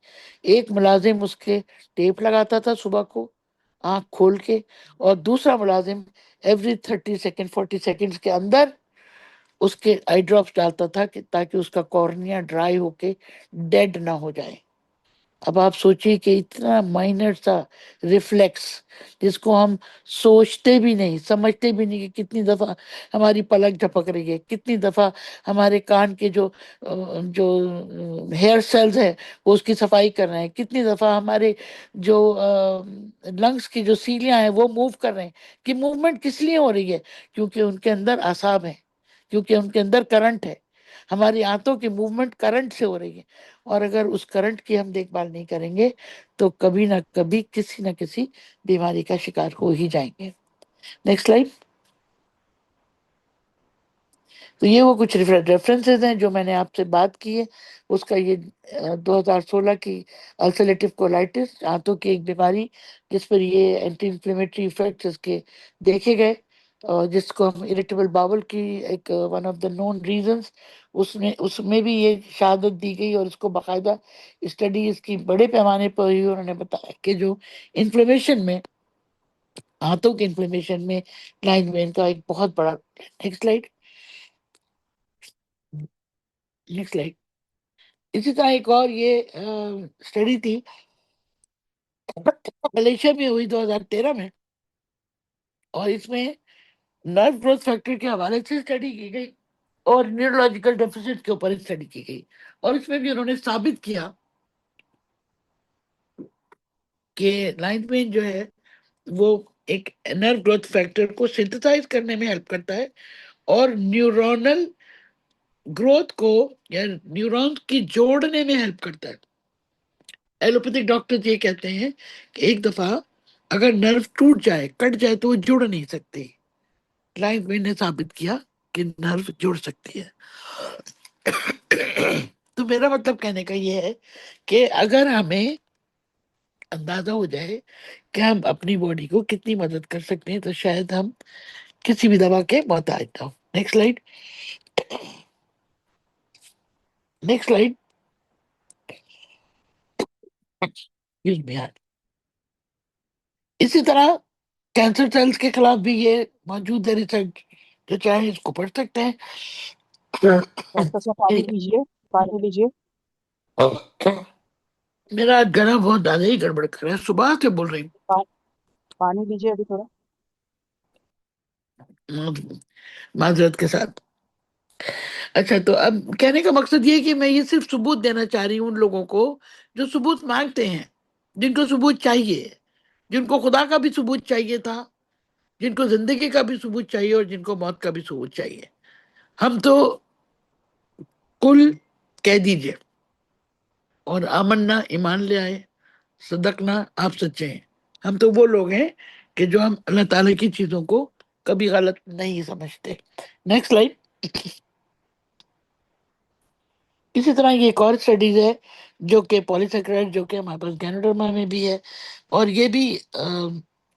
एक मुलाजिम उसके टेप लगाता था सुबह को आंख खोल के, और दूसरा मुलाजिम एवरी 30 सेकेंड 40 सेकेंड्स के अंदर उसके आई ड्रॉप्स डालता था कि ताकि उसका कॉर्निया ड्राई होके डेड ना हो जाए। अब आप सोचिए कि इतना माइनर सा रिफ्लेक्स, जिसको हम सोचते भी नहीं, समझते भी नहीं कि कितनी दफा हमारी पलक झपक रही है, कितनी दफा हमारे कान के जो हेयर सेल्स है वो उसकी सफाई कर रहे हैं, कितनी दफा हमारे जो लंग्स की जो सीलियां हैं वो मूव कर रहे हैं। कि मूवमेंट किस लिए हो रही है? क्योंकि उनके अंदर आसाब है, क्योंकि उनके अंदर करंट है। हमारी आंतों की मूवमेंट करंट से हो रही है, और अगर उस करंट की हम देखभाल नहीं करेंगे तो कभी ना कभी किसी ना किसी बीमारी का शिकार हो ही जाएंगे। Next slide. तो ये वो कुछ रेफरेंसेस हैं जो मैंने आपसे बात की है। उसका ये 2016 की अल्सरेटिव कोलाइटिस, आंतों की एक बीमारी जिस पर ये एंटी इंफ्लेमेटरी इफेक्ट्स इसके देखे गए, और जिसको हम इरिटेबल बाउल की एक one of the known reasons, उसमें भी ये शहादत दी गई, और इसको बाकायदा स्टडी इसकी बड़े पैमाने पर ही उन्होंने बताया कि जो इन्फ्लेमेशन में, हाथों के इन्फ्लेमेशन में लाइन वेन का एक बहुत बड़ा। Next slide. Next slide. इसी तरह एक और ये स्टडी थी, मलेशिया में हुई 2013 में, और इसमें नर्व ग्रोथ फैक्टर के हवाले से स्टडी की गई और न्यूरोलॉजिकल डेफिसिट के ऊपर स्टडी की गई। और इसमें भी उन्होंने साबित किया कि लाइन वेन जो है वो एक नर्व ग्रोथ फैक्टर को सिंथेसाइज करने में हेल्प करता है, और न्यूरोनल ग्रोथ को या न्यूरॉन्स की जोड़ने में हेल्प करता है। एलोपैथिक डॉक्टर ये कहते हैं कि एक दफा अगर नर्व टूट जाए, कट जाए, तो वो जुड़ नहीं सकती। लाइनमैन ने साबित किया कि नर्व जुड़ सकती है। तो मेरा मतलब कहने का ये है कि अगर हमें अंदाजा हो जाए कि हम अपनी बॉडी को कितनी मदद कर सकते हैं, तो शायद हम किसी भी दवा के मोहताज ना हो। Next slide. Next slide. इसी तरह कैंसर सेल्स के खिलाफ भी ये मौजूद है रिसर्च, जो चाहे इसको पढ़ सकते हैं। डॉक्टर साहब पानी लीजिए, पानी लीजिए। मेरा गला बहुत ज्यादा ही गड़बड़ कर रहा है, सुबह से बोल रही पा, पानी लीजिए अभी थोड़ा। हूँ माजरत के साथ। अच्छा, तो अब कहने का मकसद ये है कि मैं ये सिर्फ सबूत देना चाह रही हूँ उन लोगों को जो सबूत मांगते हैं, जिनको सबूत चाहिए, जिनको खुदा का भी सबूत चाहिए था, जिनको जिंदगी का भी सबूत चाहिए और जिनको मौत का भी सबूत चाहिए। हम तो कुल कह दीजिए और आमन्ना ईमान ले आए, सदकना आप सच्चे हैं। हम तो वो लोग हैं कि जो हम अल्लाह ताला की चीजों को कभी गलत नहीं समझते। Next slide. इसी तरह ये एक और स्टडीज है जो कि पॉलीसेकेराइड, जो कि हमारे पास गैनोडर्मा में भी है, और ये भी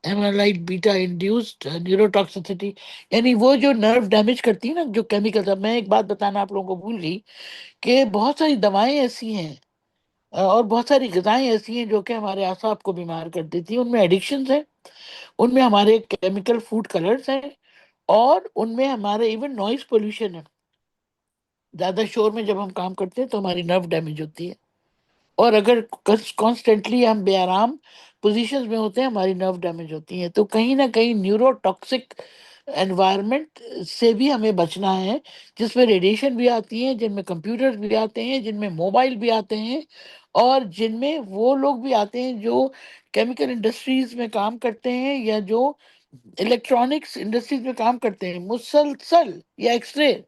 एमाइलाइड बीटा इंड्यूस्ड न्यूरोटॉक्सिसिटी, यानी वो जो नर्व डैमेज करती है ना, जो केमिकल। मैं एक बात बताना आप लोगों को भूल गई कि बहुत सारी दवाएं ऐसी हैं और बहुत सारी ग़िज़ाएं ऐसी हैं जो कि हमारे आसाब को बीमार कर देती हैं। उनमें एडिक्शंस हैं, उनमें हमारे केमिकल फूड कलर्स हैं, और उनमें हमारे इवन नॉइस पोल्यूशन है। ज्यादा शोर में जब हम काम करते हैं तो हमारी नर्व डैमेज होती है, और अगर कॉन्स्टेंटली हम बेआराम पोजीशंस में होते हैं, हमारी नर्व डैमेज होती है। तो कहीं ना कहीं न्यूरोटॉक्सिक एनवायरनमेंट से भी हमें बचना है, जिसमें रेडिएशन भी आती है, जिनमें कंप्यूटर्स भी आते हैं, जिनमें मोबाइल भी आते हैं, और जिनमें वो लोग भी आते हैं जो केमिकल इंडस्ट्रीज में काम करते हैं या जो इलेक्ट्रॉनिक्स इंडस्ट्रीज में काम करते हैं, मुसलसल, या एक्सरे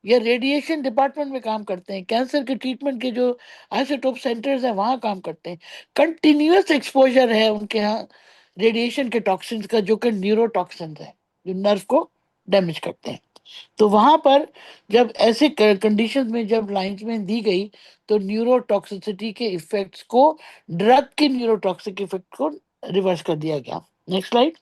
या रेडिएशन डिपार्टमेंट में काम करते हैं, कैंसर के ट्रीटमेंट के जो आइसोटोप सेंटर्स हैं वहां काम करते हैं। कंटिन्यूअस एक्सपोजर है उनके यहाँ रेडिएशन के टॉक्सिन्स का, जो कि न्यूरोटॉक्सिन्स है, जो नर्व को डैमेज करते हैं। तो वहां पर जब ऐसे कंडीशंस में जब लाइंसमैन दी गई, तो न्यूरोटॉक्सिसिटी के इफेक्ट्स को, ड्रग के न्यूरोटॉक्सिक इफेक्ट को रिवर्स कर दिया गया। Next slide.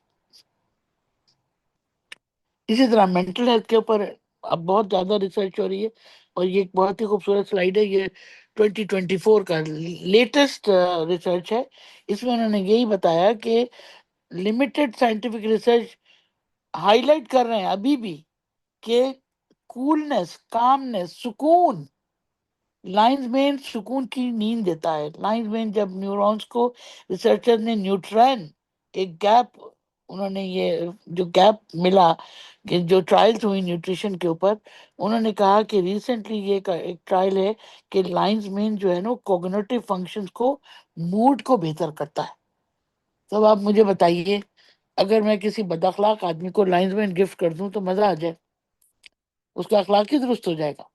इसी तरह मेंटल हेल्थ के ऊपर अब बहुत ज्यादा रिसर्च हो रही है, और ये एक बहुत ही खूबसूरत स्लाइड है। ये 2024 का लेटेस्ट रिसर्च है। इसमें उन्होंने यही बताया कि लिमिटेड साइंटिफिक रिसर्च हाईलाइट कर रहे हैं अभी भी कि कूलनेस, कामनेस, सुकून, लाइंस मेन सुकून की नींद देता है। लाइंस मेन जब न्यूरॉन्स को, रिसर्चर ने न्यूट्रॉन एक गैप, उन्होंने ये जो गैप मिला कि जो ट्रायल्स हुई न्यूट्रिशन के ऊपर, उन्होंने कहा कि रिसेंटली ये एक ट्रायल है कि लाइंस मेन जो है ना, कॉग्निटिव फंक्शंस को, मूड को बेहतर करता है। तो आप मुझे बताइए, अगर मैं किसी बदअखलाक आदमी को लाइंस मेन गिफ्ट कर दूं तो मजा आ जाए, उसका अखलाक ही दुरुस्त हो जाएगा।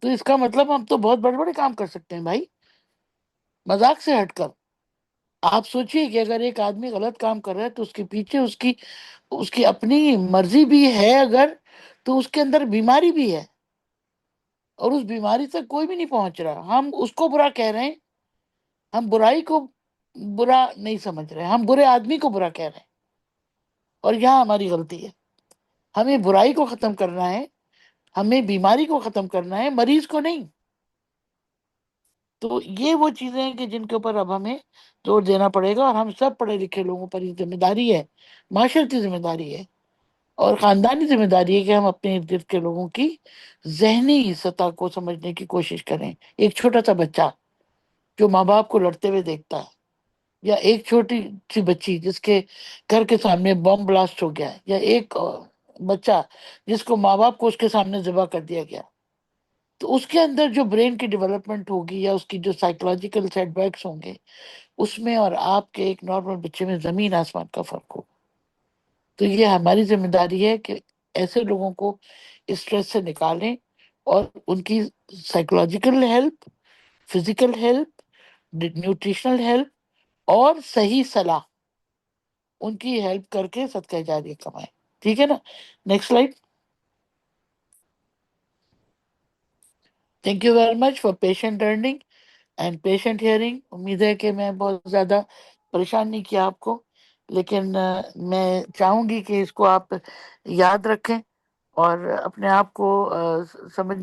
तो इसका मतलब हम तो बहुत बड़े बड़े काम कर सकते हैं भाई, मजाक से हटकर। आप सोचिए कि अगर एक आदमी गलत काम कर रहा है तो उसके पीछे उसकी उसकी अपनी मर्जी भी है अगर, तो उसके अंदर बीमारी भी है, और उस बीमारी तक कोई भी नहीं पहुंच रहा। हम उसको बुरा कह रहे हैं, हम बुराई को बुरा नहीं समझ रहे, हम बुरे आदमी को बुरा कह रहे हैं, और यहाँ हमारी गलती है। हमें बुराई को खत्म करना है, हमें बीमारी को खत्म करना है, मरीज को नहीं। तो ये वो चीजें हैं कि जिनके ऊपर अब हमें जोर देना पड़ेगा, और हम सब पढ़े लिखे लोगों पर ये जिम्मेदारी है, माशरती जिम्मेदारी है और खानदानी जिम्मेदारी है कि हम अपने इर्द गिर्द के लोगों की जहनी सतह को समझने की कोशिश करें। एक छोटा सा बच्चा जो माँ बाप को लड़ते हुए देखता है, या एक छोटी सी बच्ची जिसके घर के सामने बम ब्लास्ट हो गया है, या एक बच्चा जिसको माँ बाप को उसके सामने ज़िबा कर दिया गया, तो उसके अंदर जो ब्रेन की डेवलपमेंट होगी या उसकी जो साइकोलॉजिकल सेटबैक्स होंगे, उसमें और आपके एक नॉर्मल बच्चे में जमीन आसमान का फर्क हो। तो ये हमारी जिम्मेदारी है कि ऐसे लोगों को स्ट्रेस से निकालें, और उनकी psychological help, physical help, nutritional help और सही सलाह उनकी हेल्प करके सदका जारिया कमाएं। ठीक है ना? Next slide. Thank you very much for patient learning and patient hearing. उम्मीद है कि मैं बहुत ज़्यादा परेशान नहीं किया आपको, लेकिन मैं चाहूँगी कि इसको आप याद रखें और अपने आप को समझ